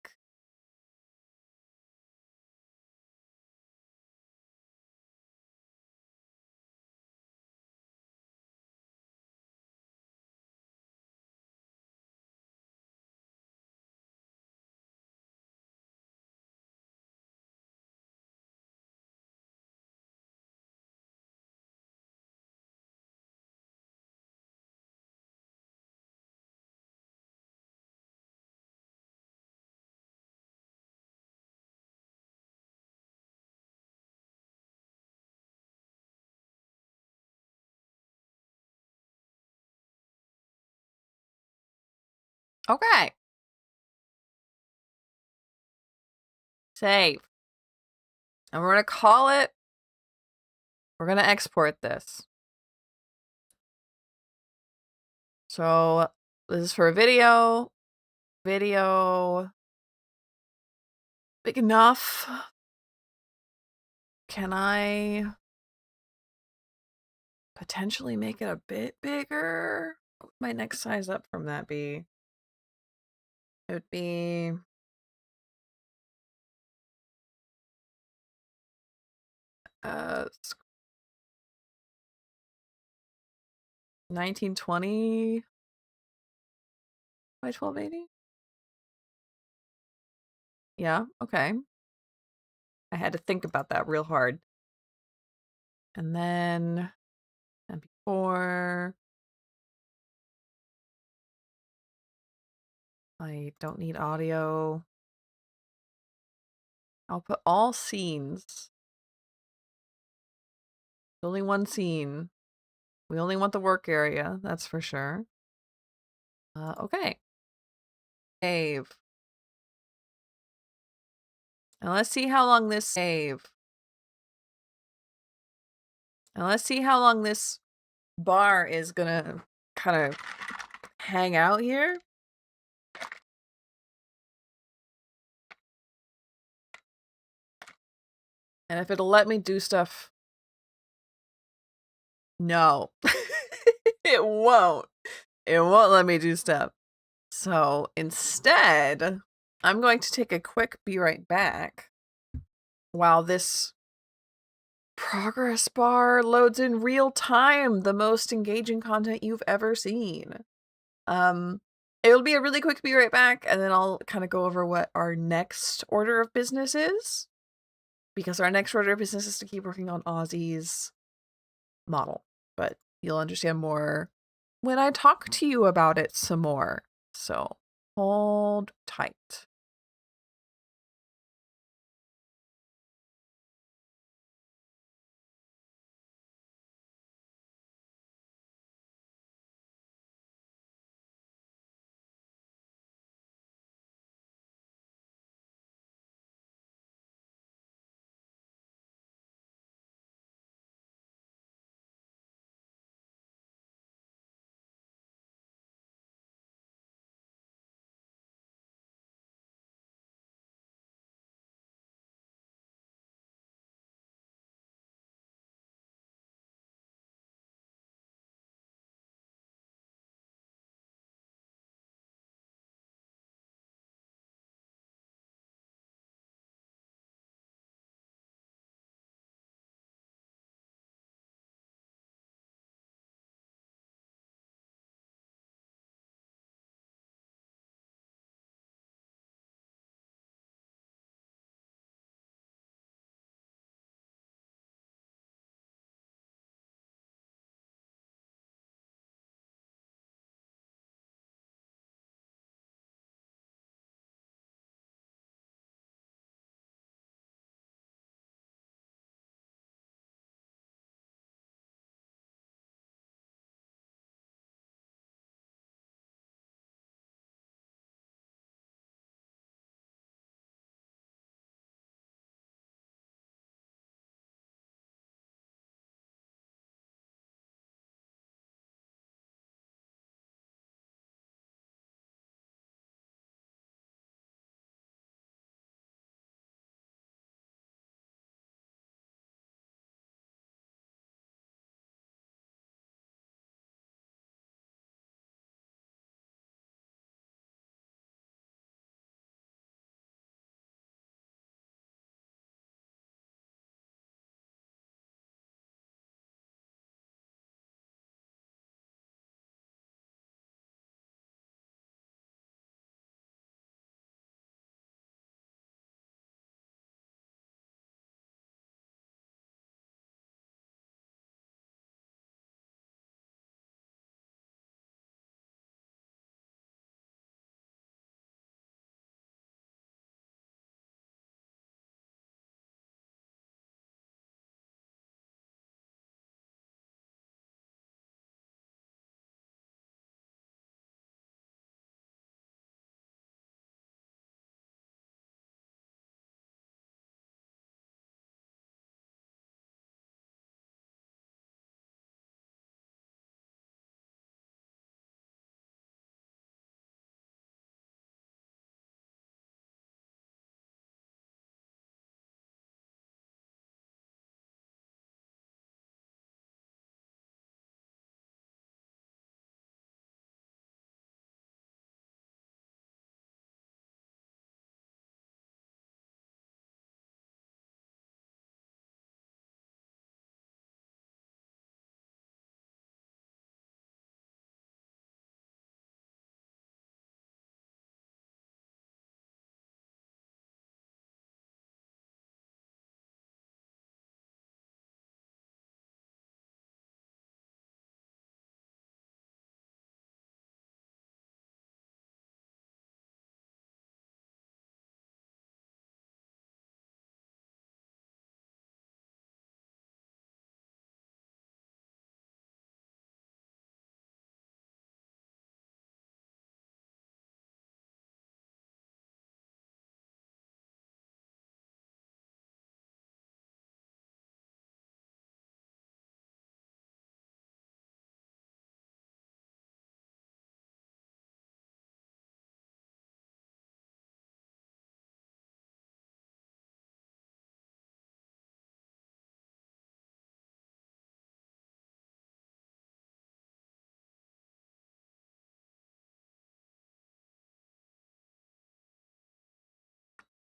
Okay. Save. And we're going to call it, we're going to export this. So this is for a video. Video big enough. Can I potentially make it a bit bigger? What would my next size up from that be? It would be 1920 by 1280. Yeah, okay. I had to think about that real hard. And then MP4. I don't need audio. I'll put all scenes. Only one scene. We only want the work area, that's for sure. Okay. Save. And let's see how long this save. And let's see how long this bar is gonna kind of hang out here. And if it'll let me do stuff. No. It won't. It won't let me do stuff. So instead, I'm going to take a quick be right back while this progress bar loads in real time the most engaging content you've ever seen. It'll be a really quick be right back, and then I'll kind of go over what our next order of business is. Because our next order of business is to keep working on Ozzy's model. But you'll understand more when I talk to you about it some more. So hold tight.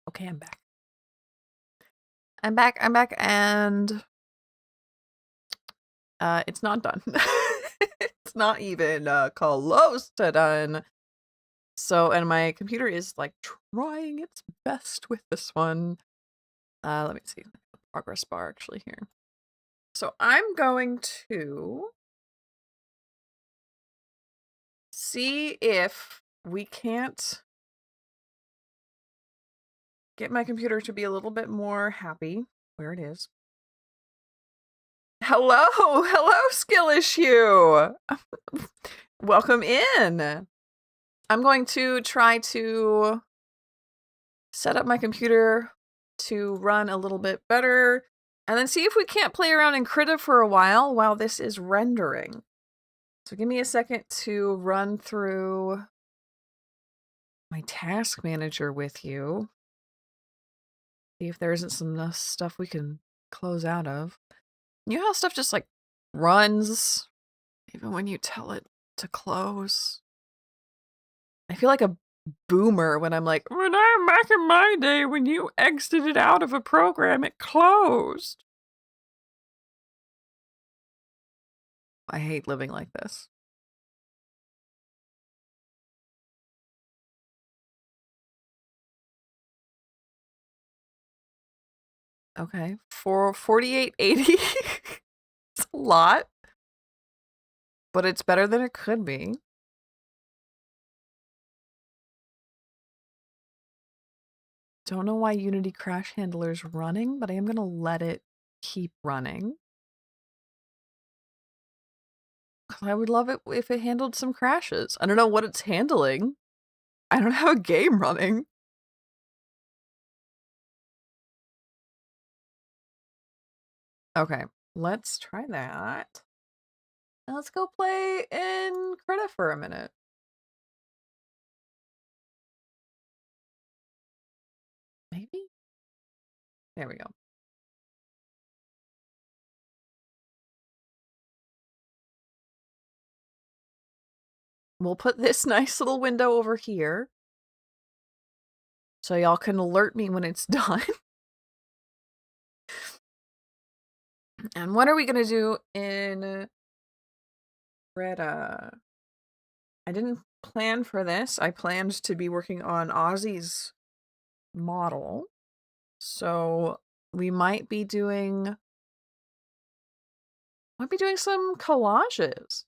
Okay, I'm back. I'm back, and it's not done. It's not even close to done. So, and my computer is like trying its best with this one. Let me see the progress bar actually here. So I'm going to see if we can't get my computer to be a little bit more happy. Where it is. Hello, hello, skill issue. Welcome in. I'm going to try to set up my computer to run a little bit better, and then see if we can't play around in Krita for a while this is rendering. So give me a second to run through my task manager with you. See if there isn't some stuff we can close out of. You know how stuff just like runs even when you tell it to close? I feel like a boomer when I'm like, when I'm back in my day, when you exited out of a program, it closed. I hate living like this. Okay, for 4880, it's a lot, but it's better than it could be. Don't know why Unity Crash Handler's running, but I am gonna let it keep running. I would love it if it handled some crashes. I don't know what it's handling. I don't have a game running. Okay, let's try that. And let's go play in Krita for a minute. Maybe? There we go. We'll put this nice little window over here, so y'all can alert me when it's done. And what are we gonna do in Krita? I didn't plan for this. I planned to be working on Ozzy's model. So we might be doing some collages.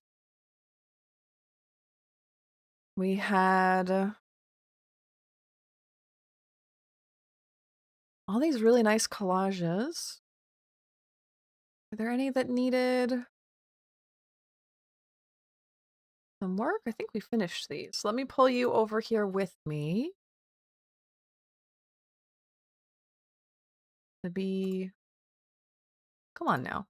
We had all these really nice collages. Are there any that needed some work? I think we finished these. Let me pull you over here with me. To be... Come on now.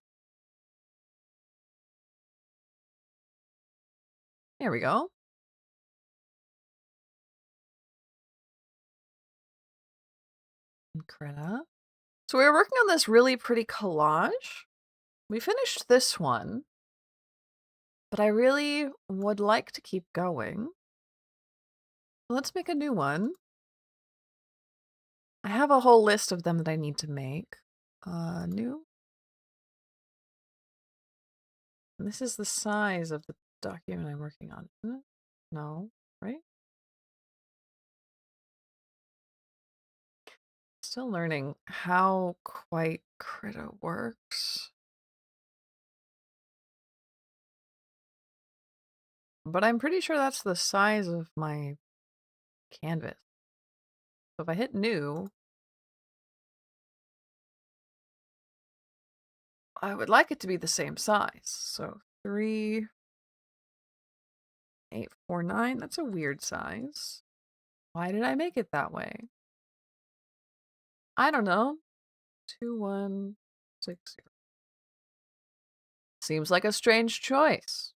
There we go. Krita. So we were working on this really pretty collage. We finished this one, but I really would like to keep going. Let's make a new one. I have a whole list of them that I need to make. New. And this is the size of the document I'm working on, isn't it? No, right? Still learning how quite Krita works. But I'm pretty sure that's the size of my canvas. So if I hit new, I would like it to be the same size. So 3,849, that's a weird size. Why did I make it that way? I don't know. 2160. Seems like a strange choice.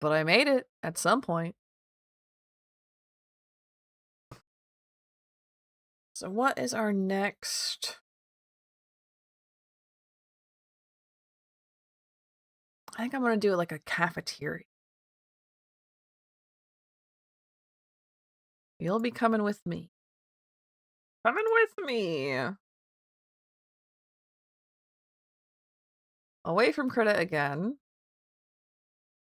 But I made it at some point. So what is our next? I think I'm going to do like a cafeteria. You'll be coming with me. Coming with me. Away from Krita again.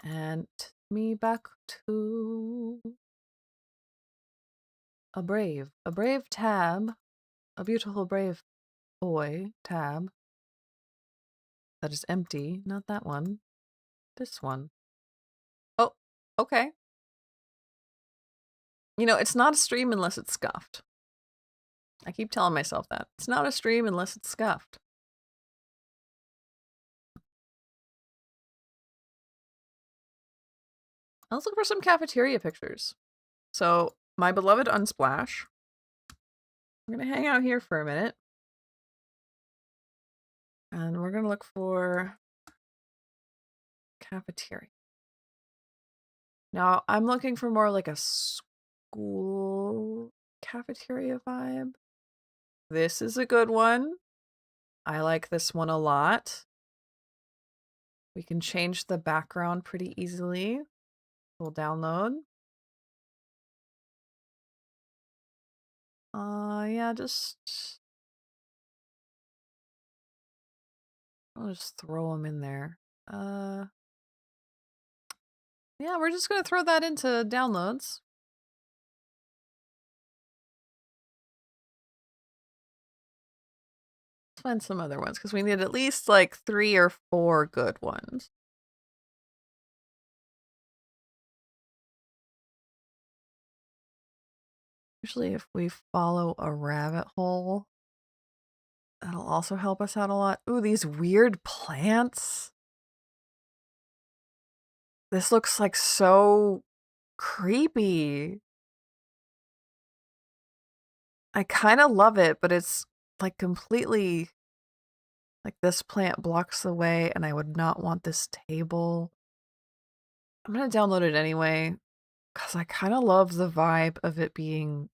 And me back to a brave tab. A beautiful brave boy tab. That is empty. Not that one. This one. Oh, okay. You know, it's not a stream unless it's scuffed. I keep telling myself that. It's not a stream unless it's scuffed. Let's look for some cafeteria pictures. So, my beloved Unsplash. I'm going to hang out here for a minute. And we're going to look for cafeteria. Now, I'm looking for more like a school cafeteria vibe. This is a good one. I like this one a lot. We can change the background pretty easily. We'll download. Yeah, I'll just throw them in there. Yeah, we're just gonna throw that into downloads. Let's find some other ones because we need at least like 3 or 4 good ones. Usually if we follow a rabbit hole, that'll also help us out a lot. Ooh, these weird plants. This looks like so creepy. I kind of love it, but it's like completely like this plant blocks the way and I would not want this table. I'm going to download it anyway because I kind of love the vibe of it being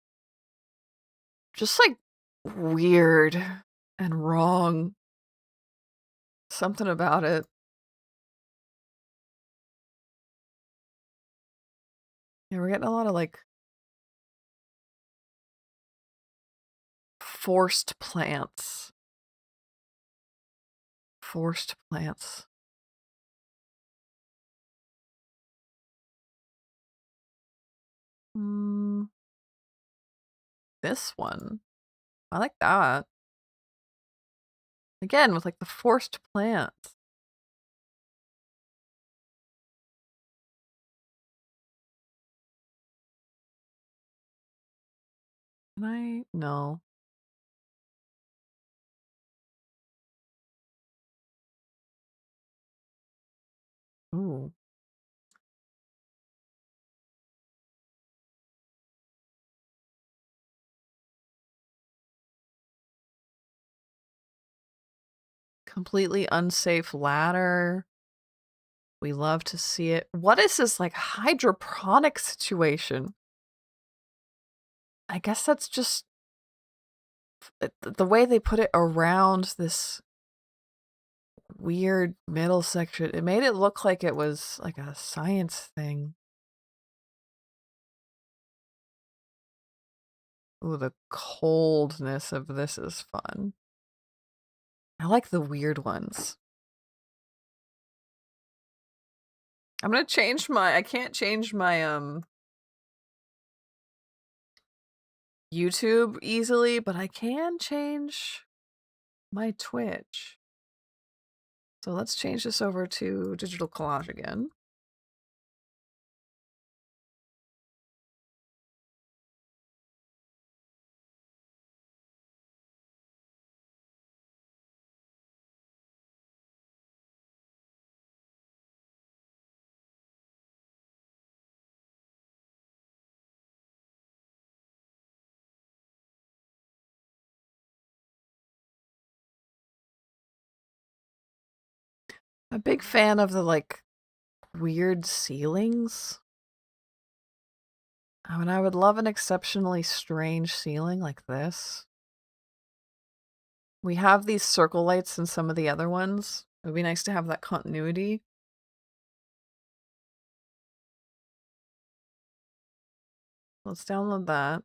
just like weird and wrong. Something about it. Yeah, we're getting a lot of like forced plants. Forced plants. This one. I like that. Again, with like the forced plants. Can I? No. Ooh. Completely unsafe ladder. We love to see it. What is this like hydroponic situation? I guess that's just the way they put it around this weird middle section. It made it look like it was like a science thing. Ooh, the coldness of this is fun. I like the weird ones. I'm gonna change my, I can't change my YouTube easily, but I can change my Twitch. So let's change this over to digital collage again. I'm a big fan of the like weird ceilings. I mean, I would love an exceptionally strange ceiling like this. We have these circle lights in some of the other ones. It would be nice to have that continuity. Let's download that.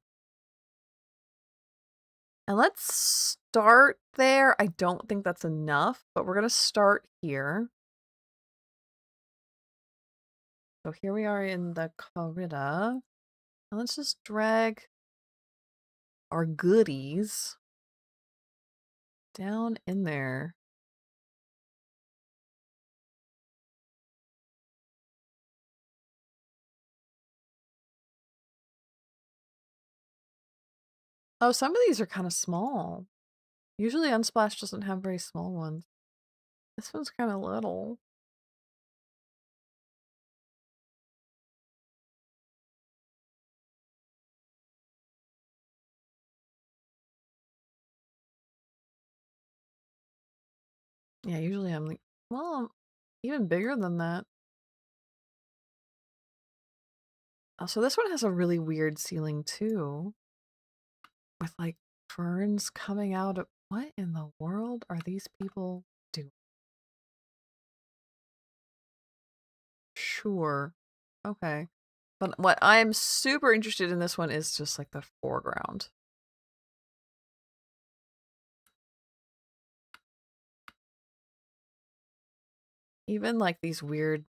And let's start there. I don't think that's enough, but we're going to start here. So here we are in the corridor. And let's just drag our goodies down in there. Oh, some of these are kind of small. Usually Unsplash doesn't have very small ones. This one's kind of little. Yeah, usually I'm like, well, I'm even bigger than that. Oh, so this one has a really weird ceiling too. With like ferns coming out of, what in the world are these people doing? Sure. Okay. But what I'm super interested in this one is just like the foreground. Even like these weird,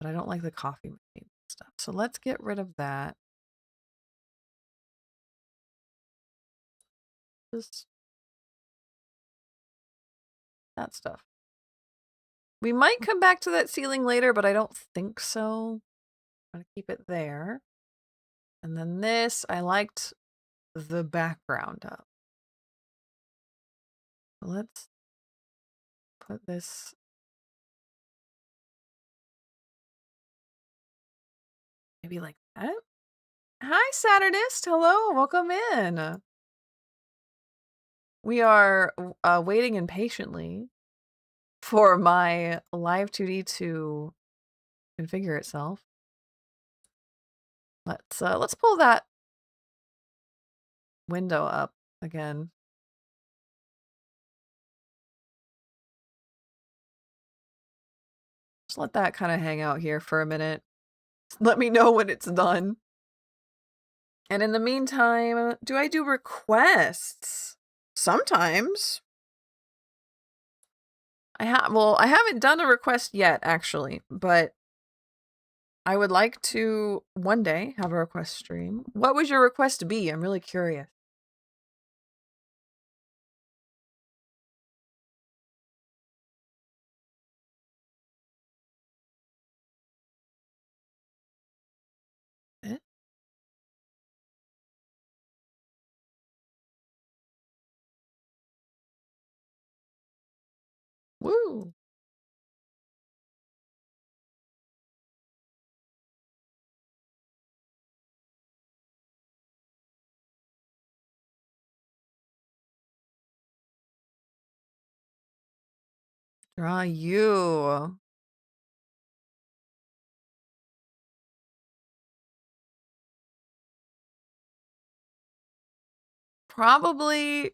but I don't like the coffee machine stuff. So let's get rid of that. Just that stuff. We might come back to that ceiling later, but I don't think so. I'm gonna keep it there. And then this, I liked the background up. Let's put this. Maybe like that. Hi, Saturnist. Hello, welcome in. We are waiting impatiently for my Live2D to configure itself. Let's pull that window up again. Just let that kind of hang out here for a minute. Let me know when it's done. And in the meantime, do I do requests? Sometimes. I haven't done a request yet, actually, but I would like to one day have a request stream. What would your request be? I'm really curious. Eh? Woo! Draw you. Probably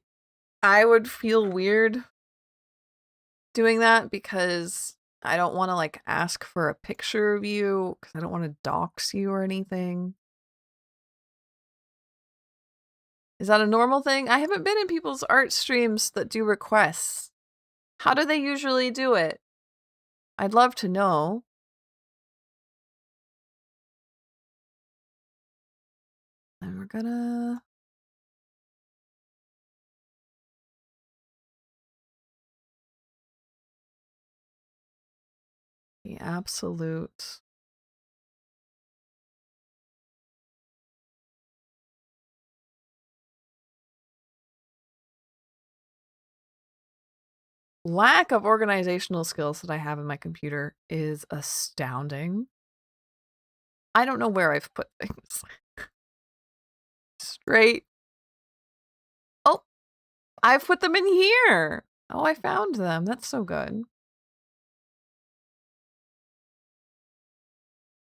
I would feel weird doing that because I don't want to like ask for a picture of you because I don't want to dox you or anything. Is that a normal thing? I haven't been in people's art streams that do requests. How do they usually do it? I'd love to know. And we're gonna... the absolute... lack of organizational skills that I have in my computer is astounding. I don't know where I've put things. Straight. Oh, I've put them in here. Oh, I found them. That's so good.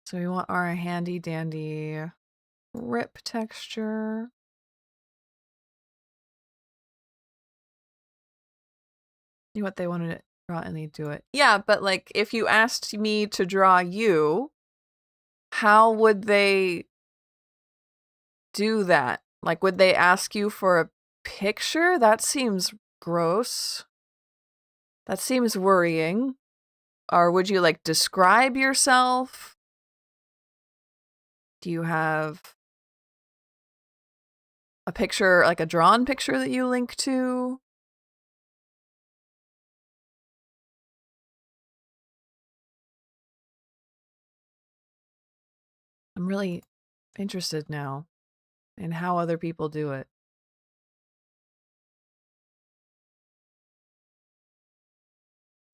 So we want our handy dandy rip texture. You know what, they wanted it draw and they do it. Yeah, but like if you asked me to draw you, how would they do that? Like, would they ask you for picture? That seems gross. That seems worrying. Or would you like describe yourself? Do you have a picture, like a drawn picture that you link to? I'm really interested now in how other people do it.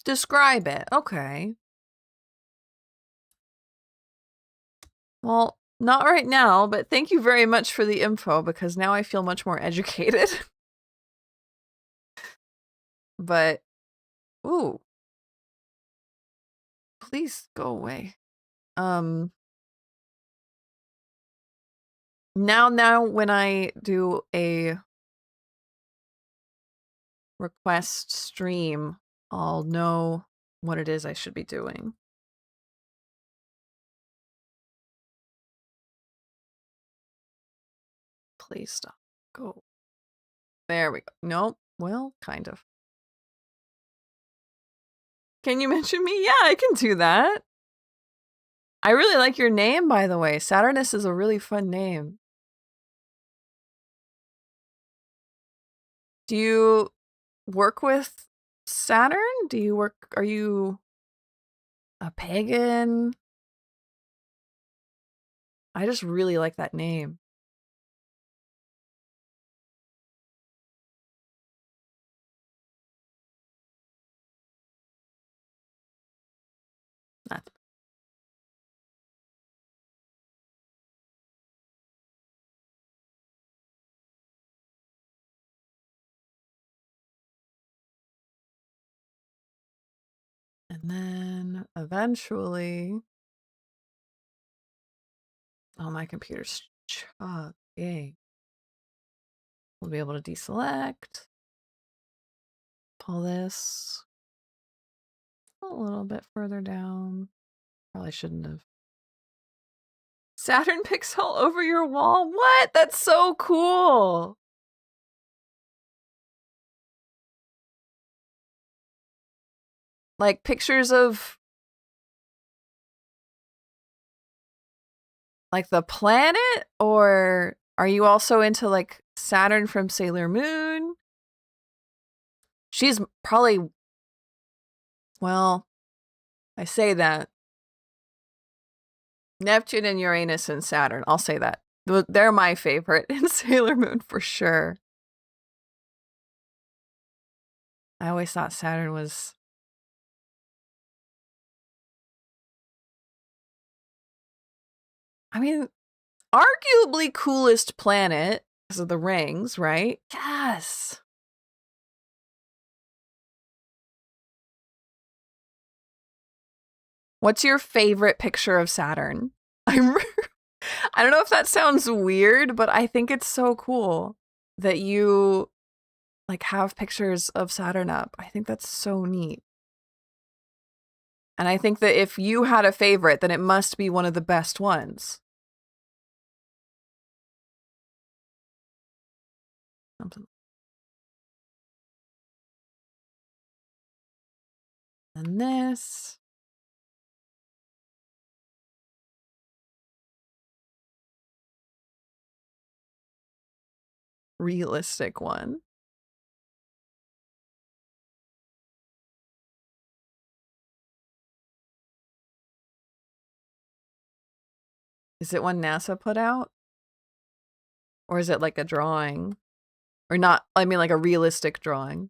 Describe it. Okay. Well, not right now, but thank you very much for the info because now I feel much more educated. But, ooh, please go away. Now when I do a request stream, I'll know what it is I should be doing. Please stop. Go. There we go. Nope. Well, kind of. Can you mention me? Yeah, I can do that. I really like your name, by the way. Saturnus is a really fun name. Do you work with Saturn? Are you a pagan? I just really like that name. And then eventually, oh, my computer's chugging. We'll be able to deselect, pull this a little bit further down. Probably shouldn't have. Saturn pixel over your wall? What? That's so cool. Like pictures of like the planet? Or are you also into like Saturn from Sailor Moon? She's probably, well, I say that. Neptune and Uranus and Saturn. I'll say that. They're my favorite in Sailor Moon for sure. I always thought Saturn was... I mean, arguably coolest planet because of the rings, right? Yes. What's your favorite picture of Saturn? I don't know if that sounds weird, but I think it's so cool that you like have pictures of Saturn up. I think that's so neat. And I think that if you had a favorite, then it must be one of the best ones. And this. Realistic one. Is it one NASA put out? Or is it like a drawing? Or not, I mean like a realistic drawing.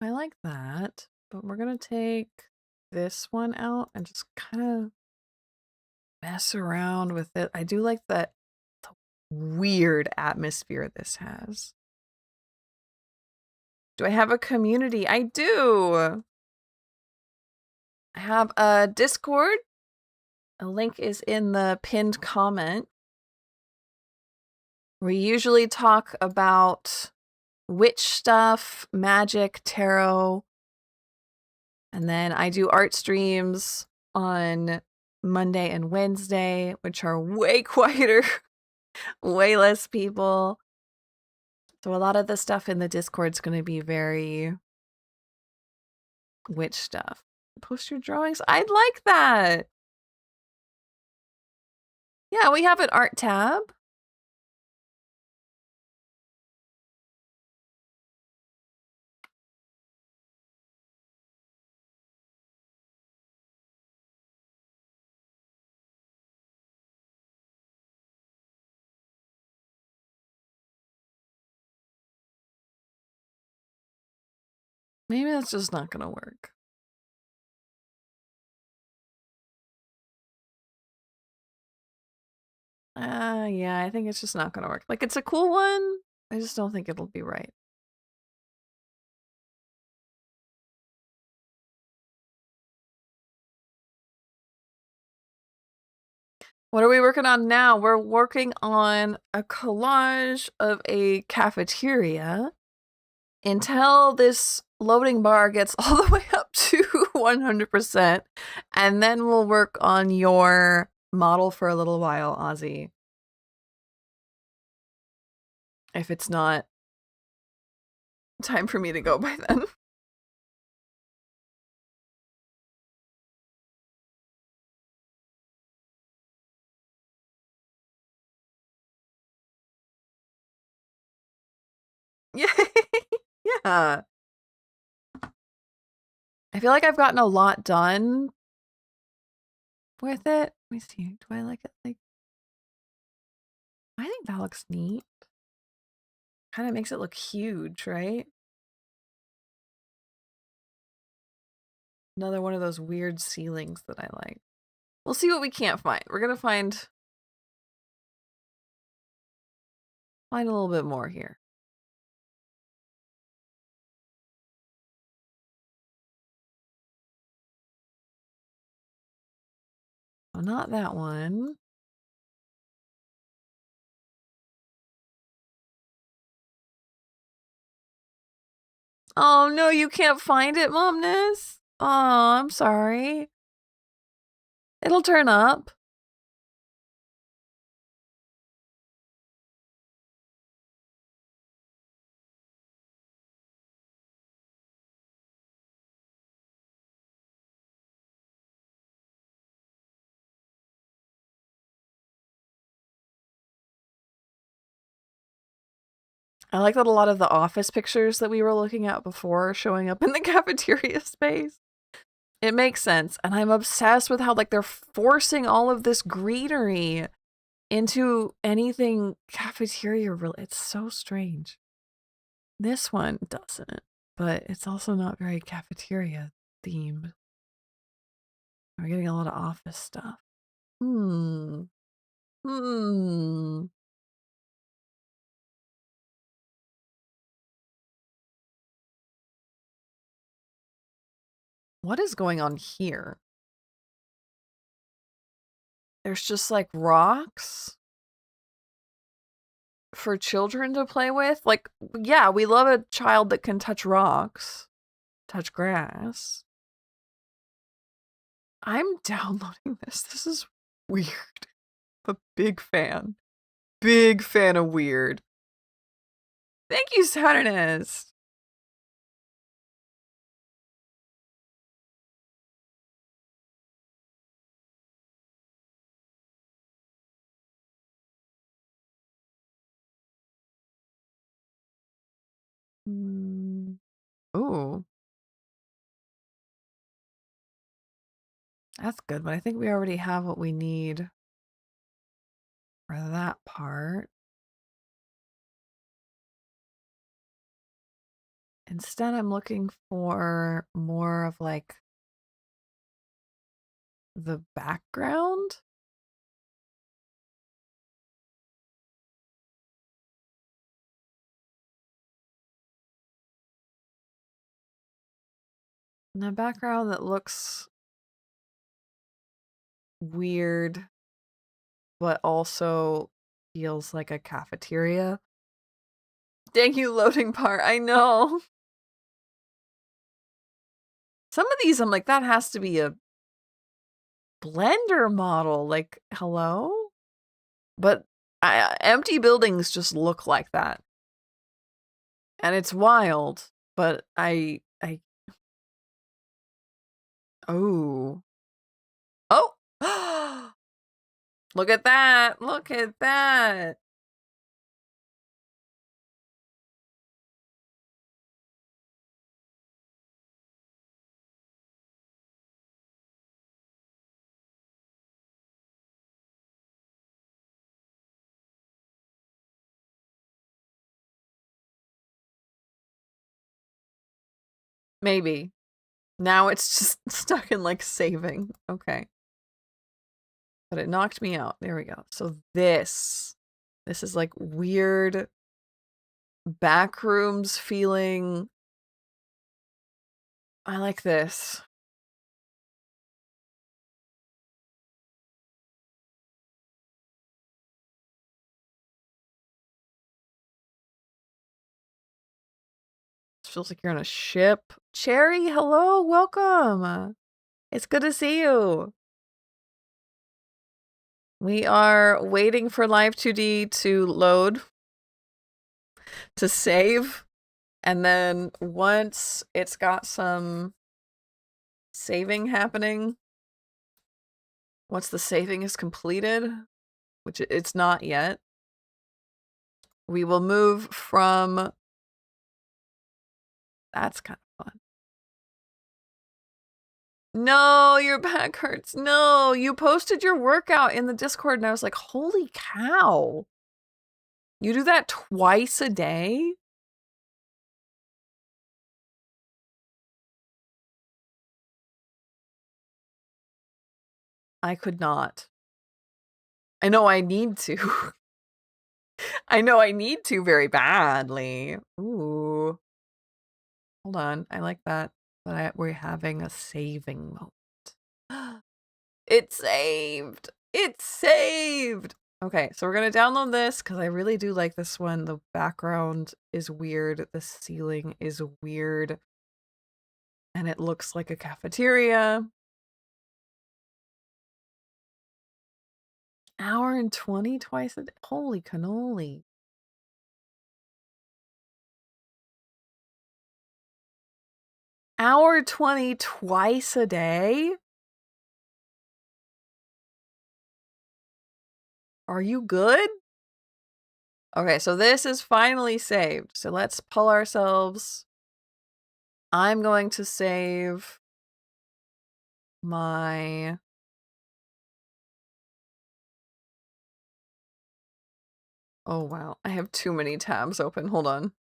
I like that, but we're gonna take this one out and just kind of mess around with it. I do like the weird atmosphere this has. Do I have a community? I do. I have a Discord. A link is in the pinned comment. We usually talk about witch stuff, magic, tarot, and then I do art streams on Monday and Wednesday, which are way quieter, way less people. So a lot of the stuff in the Discord's going to be very witch stuff. Post your drawings. I'd like that. Yeah, we have an art tab. Maybe that's just not going to work. Yeah, I think it's just not gonna work. Like, it's a cool one. I just don't think it'll be right. What are we working on now? We're working on a collage of a cafeteria until this loading bar gets all the way up to 100%. And then we'll work on your model for a little while, Ozzy. If it's not time for me to go by then. Yeah. Yeah. I feel like I've gotten a lot done with it. Let me see. Do I like it? Like, I think that looks neat. Kind of makes it look huge, right? Another one of those weird ceilings that I like. We'll see what we can't find. We're gonna find a little bit more here. Oh, not that one. Oh no, you can't find it, Momness. Oh, I'm sorry. It'll turn up. I like that a lot of the office pictures that we were looking at before are showing up in the cafeteria space. It makes sense. And I'm obsessed with how like they're forcing all of this greenery into anything cafeteria. It's so strange. This one doesn't, but it's also not very cafeteria themed. We're getting a lot of office stuff. What is going on here? There's just like rocks for children to play with. Like, yeah, we love a child that can touch rocks, touch grass. I'm downloading this. This is weird. I'm a big fan. Big fan of weird. Thank you, Saturnus. Oh. That's good, but I think we already have what we need for that part. Instead, I'm looking for more of like the background. And a background that looks weird, but also feels like a cafeteria. Dang you, loading part. I know. Some of these, I'm like, that has to be a Blender model. Like, hello? But empty buildings just look like that. And it's wild, but oh. Oh! Look at that! Look at that! Maybe. Now it's just stuck in like saving. Okay. But it knocked me out. There we go. So this is like weird backrooms feeling. I like this. It feels like you're on a ship. Cherry, hello, welcome. It's good to see you. We are waiting for Live2D to load, to save, and then once it's got some saving happening, once the saving is completed, which it's not yet, we will move from... That's kind of fun. No, your back hurts. No, you posted your workout in the Discord and I was like, holy cow. You do that twice a day? I could not. I know I need to. I know I need to very badly. Ooh. Hold on. I like that. But we're having a saving moment. It saved. It saved. Okay, so we're going to download this because I really do like this one. The background is weird. The ceiling is weird. And it looks like a cafeteria. Hour and 20 twice a day. Holy cannoli. Hour 20 twice a day? Are you good? Okay, so this is finally saved. So let's pull ourselves. I'm going to save my... Oh, wow. I have too many tabs open. Hold on.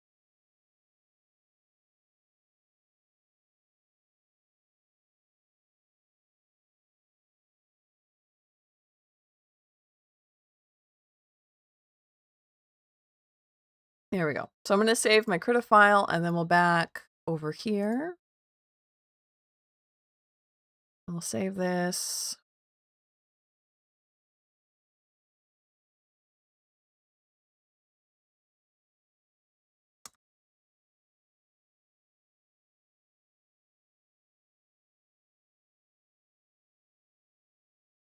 There we go. So I'm going to save my Krita file and then we'll back over here. We'll save this.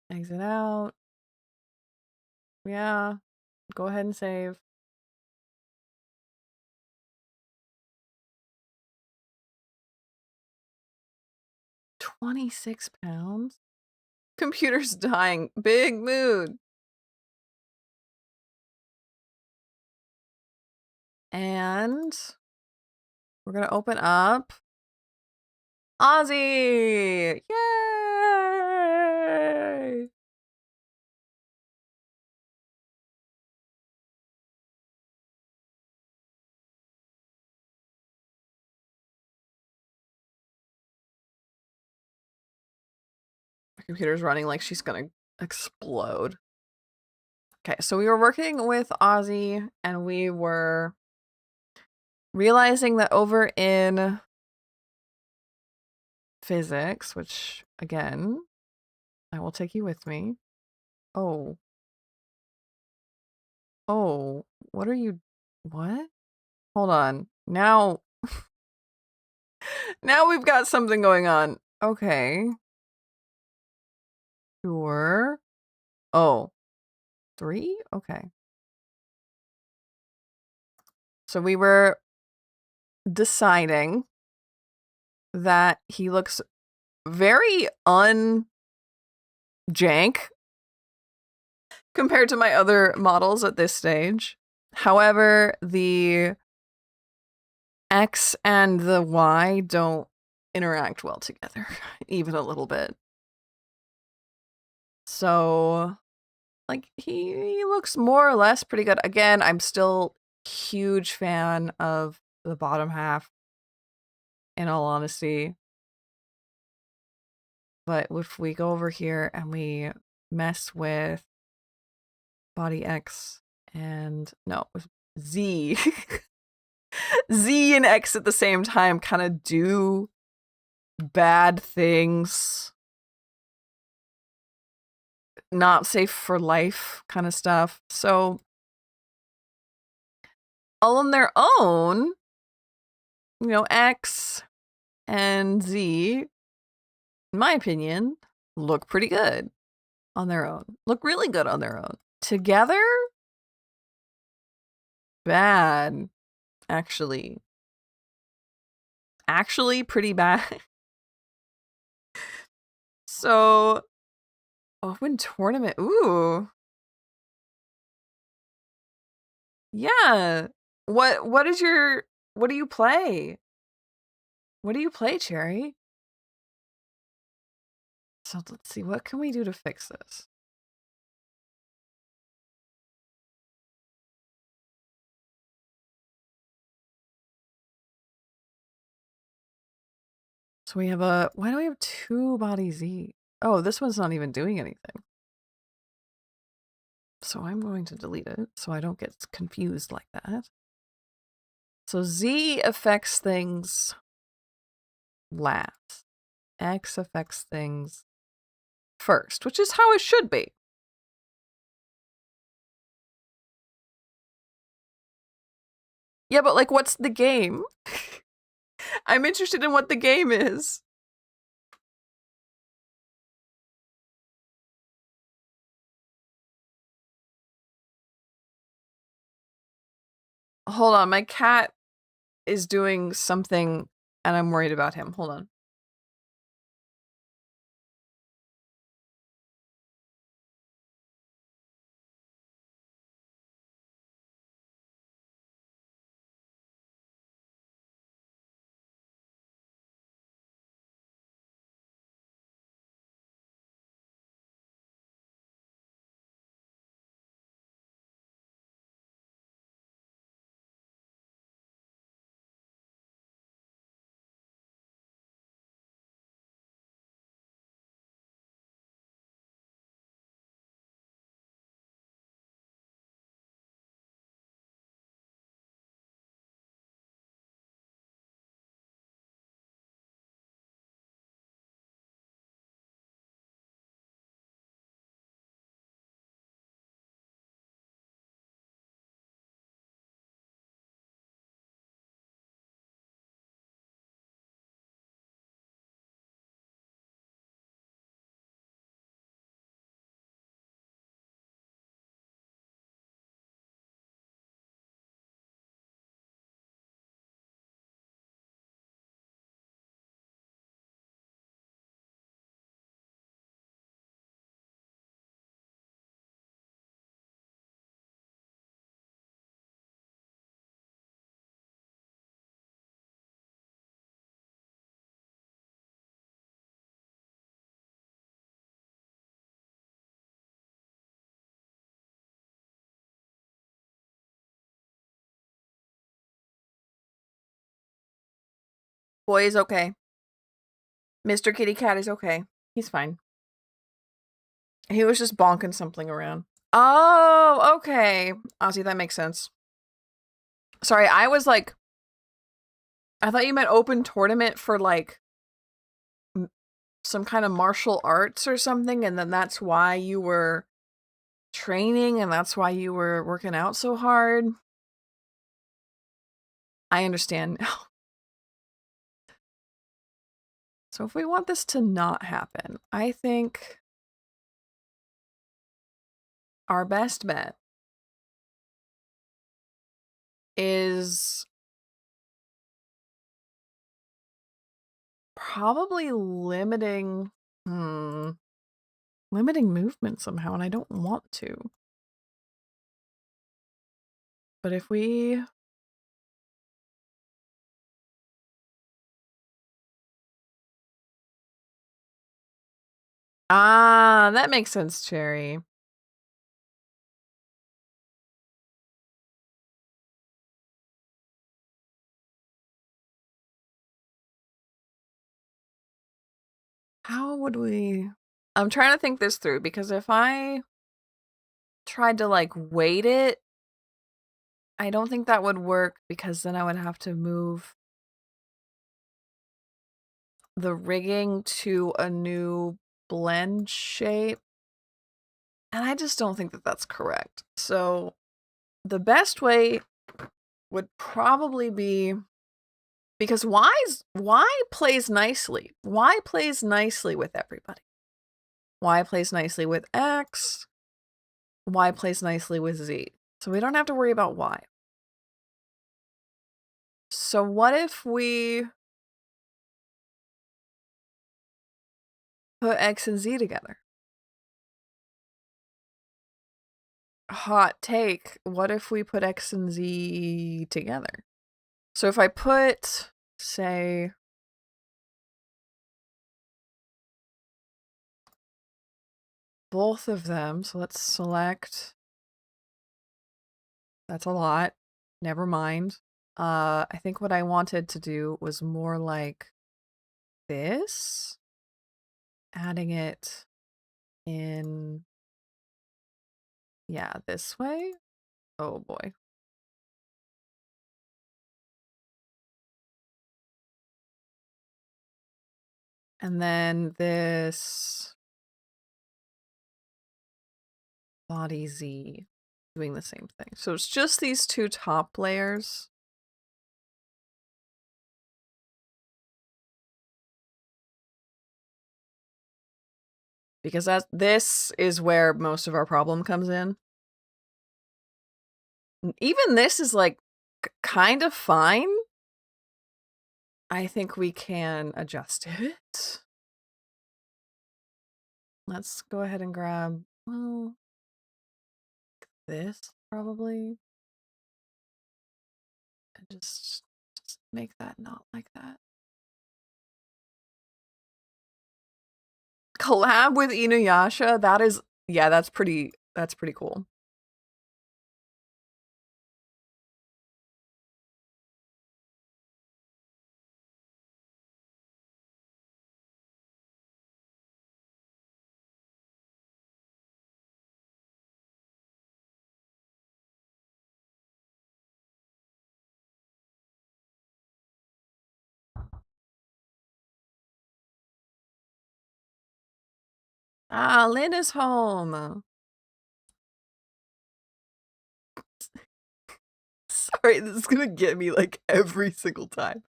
Exit out. Yeah. Go ahead and save. £26? Computer's dying. Big mood. And we're going to open up Ozzy. Yay! computer's running like she's gonna explode. Okay, so we were working with Ozzy and we were realizing that over in physics, which again, I will take you with me. Oh. Oh, what are you? What? Hold on. Now, now we've got something going on. Okay. Sure. Oh, 3? Okay. So we were deciding that he looks very unjank compared to my other models at this stage. However, the X and the Y don't interact well together, even a little bit. So, like, he looks more or less pretty good. Again, I'm still huge fan of the bottom half, in all honesty. But if we go over here and we mess with body X and no, Z, Z and X at the same time kind of do bad things. Not safe for life kind of stuff. So all on their own, you know, X and Z, in my opinion, look pretty good on their own. Look really good on their own. Together, bad, actually. Actually pretty bad. So, open tournament. Ooh. Yeah. What do you play? What do you play, Cherry? So let's see, what can we do to fix this? So we have why do we have 2 body Z? Oh, this one's not even doing anything. So I'm going to delete it so I don't get confused like that. So Z affects things last. X affects things first, which is how it should be. Yeah, but like, what's the game? I'm interested in what the game is. Hold on, my cat is doing something and I'm worried about him. Hold on. Boy is okay. Mr. Kitty Cat is okay. He's fine. He was just bonking something around. Oh, okay. Ozzy, that makes sense. Sorry, I was like, I thought you meant open tournament for like some kind of martial arts or something, and then that's why you were training and that's why you were working out so hard. I understand now. So if we want this to not happen, I think our best bet is probably limiting movement somehow, and I don't want to. But if we that makes sense, Cherry. How would we... I'm trying to think this through, because if I tried to like weight it, I don't think that would work, because then I would have to move the rigging to a new blend shape. And I just don't think that that's correct. So the best way would probably be, because Y plays nicely. Y plays nicely with everybody. Y plays nicely with X. Y plays nicely with Z. So we don't have to worry about Y. So what if we put X and Z together? Hot take. What if we put X and Z together? So if I put, say, both of them, so let's select, that's a lot, never mind. I think what I wanted to do was more like this, adding it in, yeah, this way. Oh boy. And then this body Z doing the same thing. So it's just these two top layers. Because this is where most of our problem comes in. Even this is like kind of fine. I think we can adjust it. Let's go ahead and grab, well, this probably. And just make that not like that. Collab with Inuyasha, that is, yeah, that's pretty cool. Ah, Lynn is home. Sorry, this is gonna get me like every single time.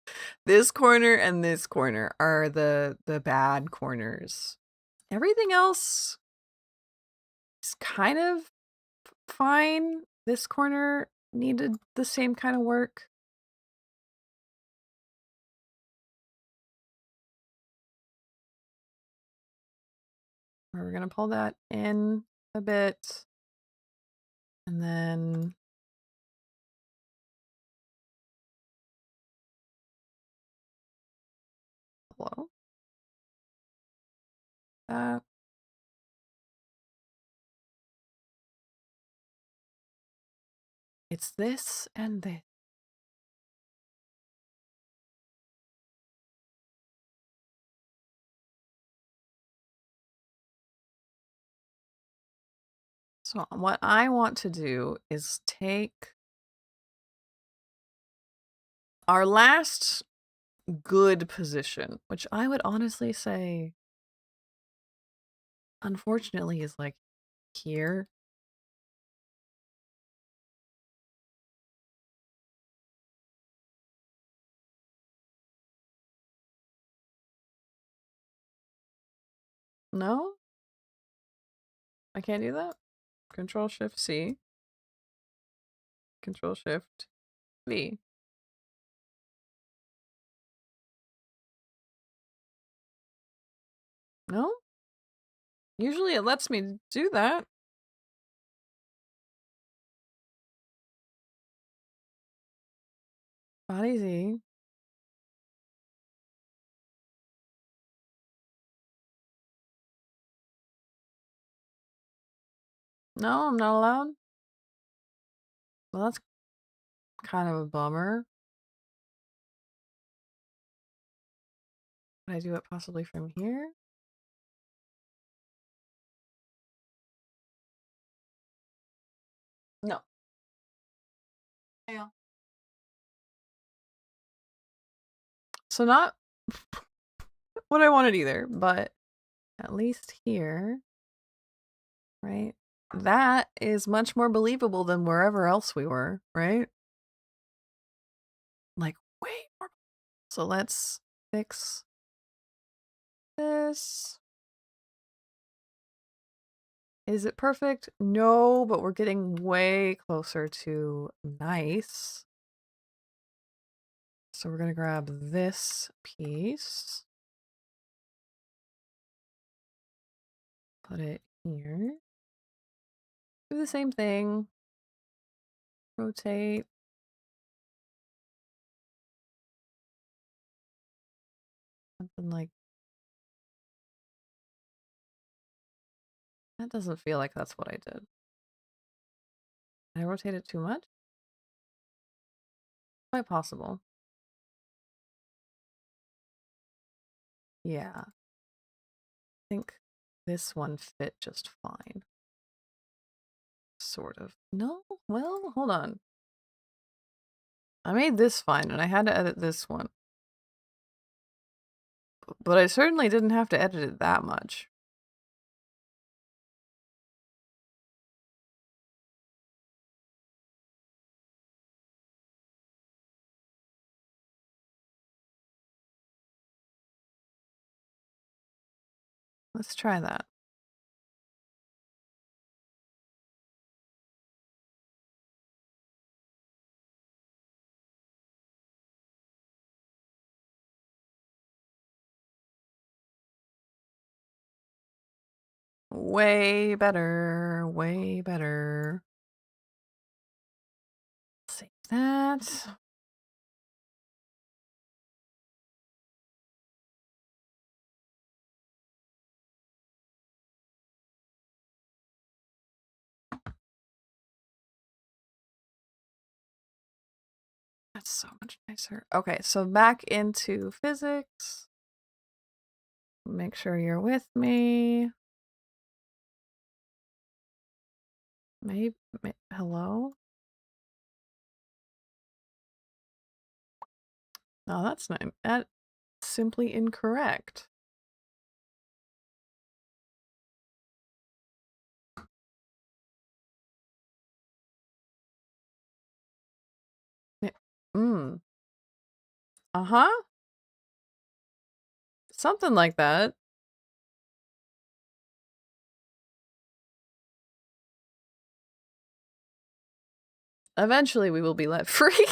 This corner and this corner are the bad corners. Everything else is kind of fine. This corner needed the same kind of work. We're gonna pull that in a bit. And then hello. It's this and this. So what I want to do is take our last good position, which I would honestly say, unfortunately, is like here. No? I can't do that? Control Shift C. Control Shift V. No? Usually it lets me do that. Body Z. No, I'm not allowed. Well, that's kind of a bummer. Can I do it possibly from here? No. Yeah. So not what I wanted either, but at least here, right? That is much more believable than wherever else we were, right? Like, way more. So let's fix this. Is it perfect? No, but we're getting way closer to nice. So we're going to grab this piece. Put it here. Do the same thing. Rotate. Something like that. Doesn't feel like that's what I did. Did I rotate it too much? Quite possible. Yeah. I think this one fit just fine. Sort of. No? Well, hold on. I made this fine, and I had to edit this one. But I certainly didn't have to edit it that much. Let's try that. Way better. Way better. Save that. That's so much nicer. Okay, so back into physics. Make sure you're with me. Maybe, hello? No, that's not, that's simply incorrect. Mm. Uh-huh. Something like that. Eventually we will be let free.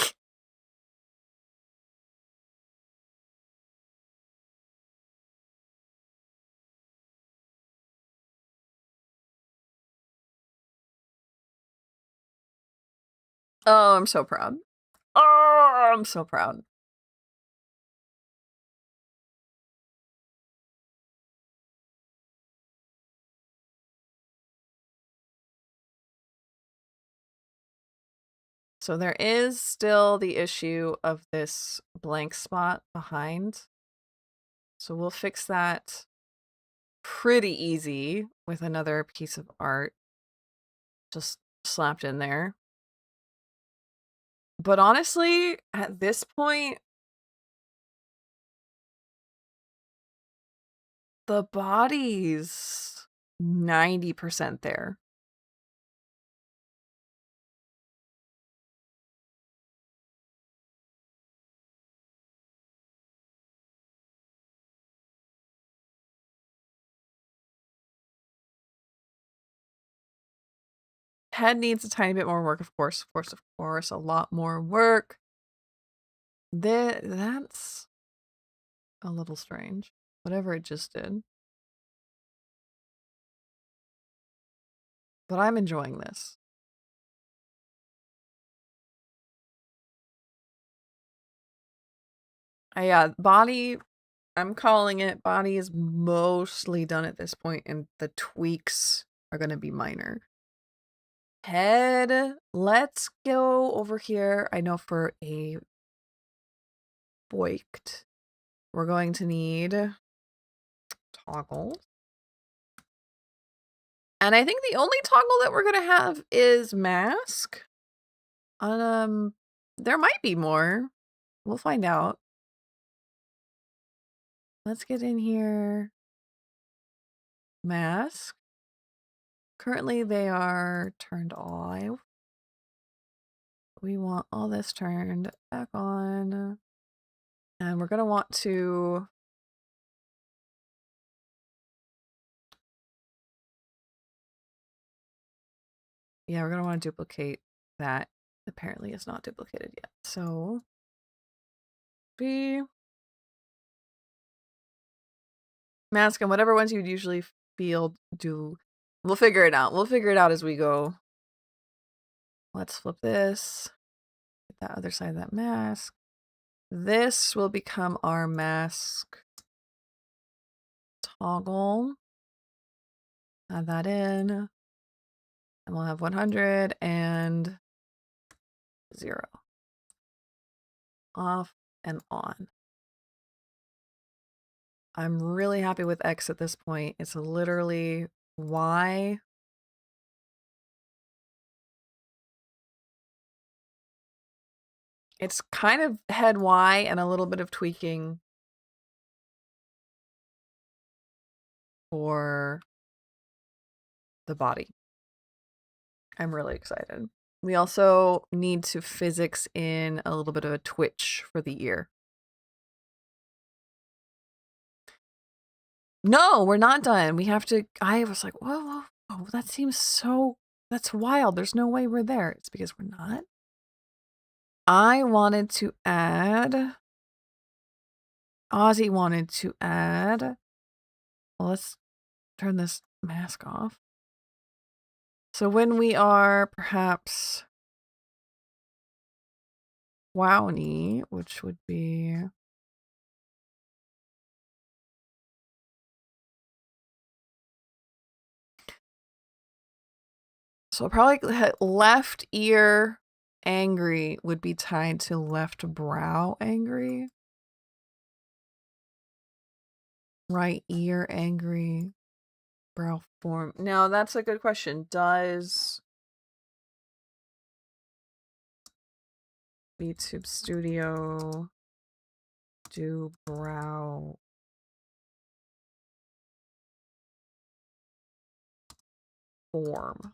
Oh, I'm so proud. Oh, I'm so proud. So there is still the issue of this blank spot behind. So we'll fix that pretty easy with another piece of art. just slapped in there. But honestly, at this point, the body's 90% there. Head needs a tiny bit more work, of course, a lot more work. That's a little strange. Whatever it just did. But I'm enjoying this. Yeah, body, I'm calling it. Body is mostly done at this point, and the tweaks are going to be minor. Head, let's go over here. I know for a boikt, we're going to need toggle. And I think the only toggle that we're going to have is mask. There might be more. We'll find out. Let's get in here. Mask. Currently they are turned off. We want all this turned back on. And we're going to want to we're going to want to duplicate that. Apparently it's not duplicated yet. So B mask and whatever ones you'd usually feel do. We'll figure it out. We'll figure it out as we go. Let's flip this. Get that other side of that mask. This will become our mask toggle. Add that in. And we'll have 100 and 0. Off and on. I'm really happy with X at this point. It's literally Y. It's kind of head Y and a little bit of tweaking for the body. I'm really excited. We also need to physics in a little bit of a twitch for the ear. No, we're not done. We have to, I was like, whoa, that seems so, that's wild. There's no way we're there. It's because we're not. I wanted to add, Ozzy wanted to add, well, let's turn this mask off. So when we are perhaps Wowny, which would be so probably left ear angry would be tied to left brow angry. Right ear angry. Brow form. Now that's a good question. Does YouTube Studio do brow form?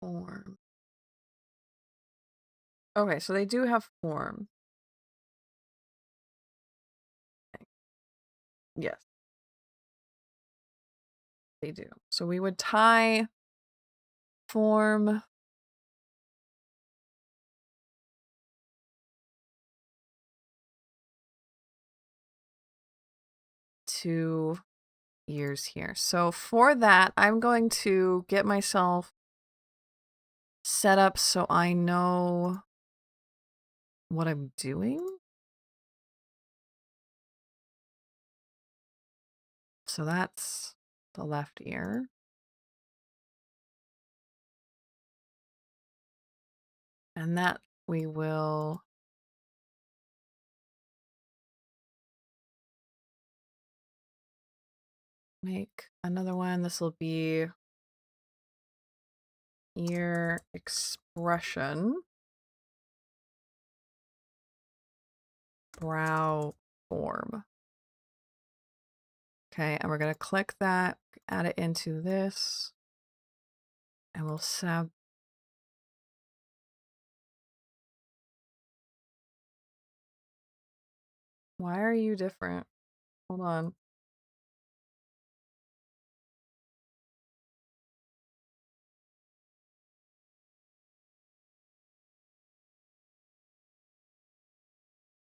Form. Okay, so they do have form. Okay. Yes, they do. So we would tie form to ears here. So for that, I'm going to get myself set up so I know what I'm doing. So that's the left ear. And that we will make another one. This will be ear expression, brow form. Okay, and we're going to click that, add it into this, and we'll sub. Why are you different? Hold on.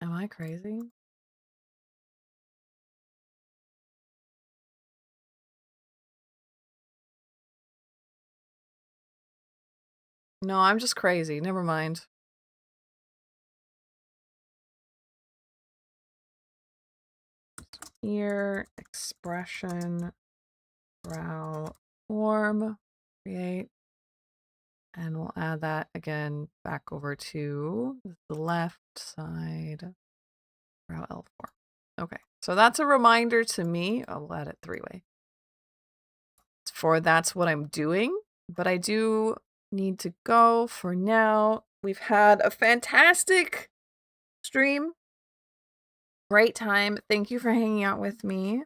Am I crazy? No, I'm just crazy. Never mind. Ear expression, brow form, create. And we'll add that again back over to the left side, brow L form. Okay, so that's a reminder to me. I'll add it 3-way. For that's what I'm doing, but I do need to go for now. We've had a fantastic stream. Great time. Thank you for hanging out with me.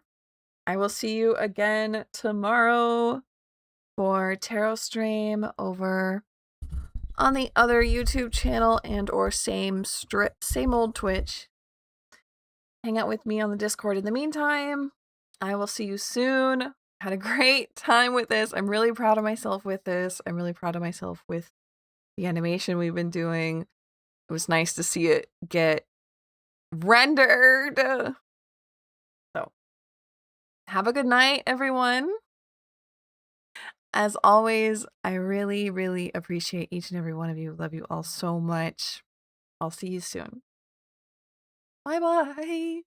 I will see you again tomorrow for tarot stream over on the other YouTube channel and or same old Twitch. Hang out with me on the Discord in the meantime. I will see you soon. Had a great time with this. I'm really proud of myself with this. I'm really proud of myself with the animation we've been doing. It was nice to see it get rendered. So, have a good night, everyone. As always, I really, really appreciate each and every one of you. Love you all so much. I'll see you soon. Bye-bye.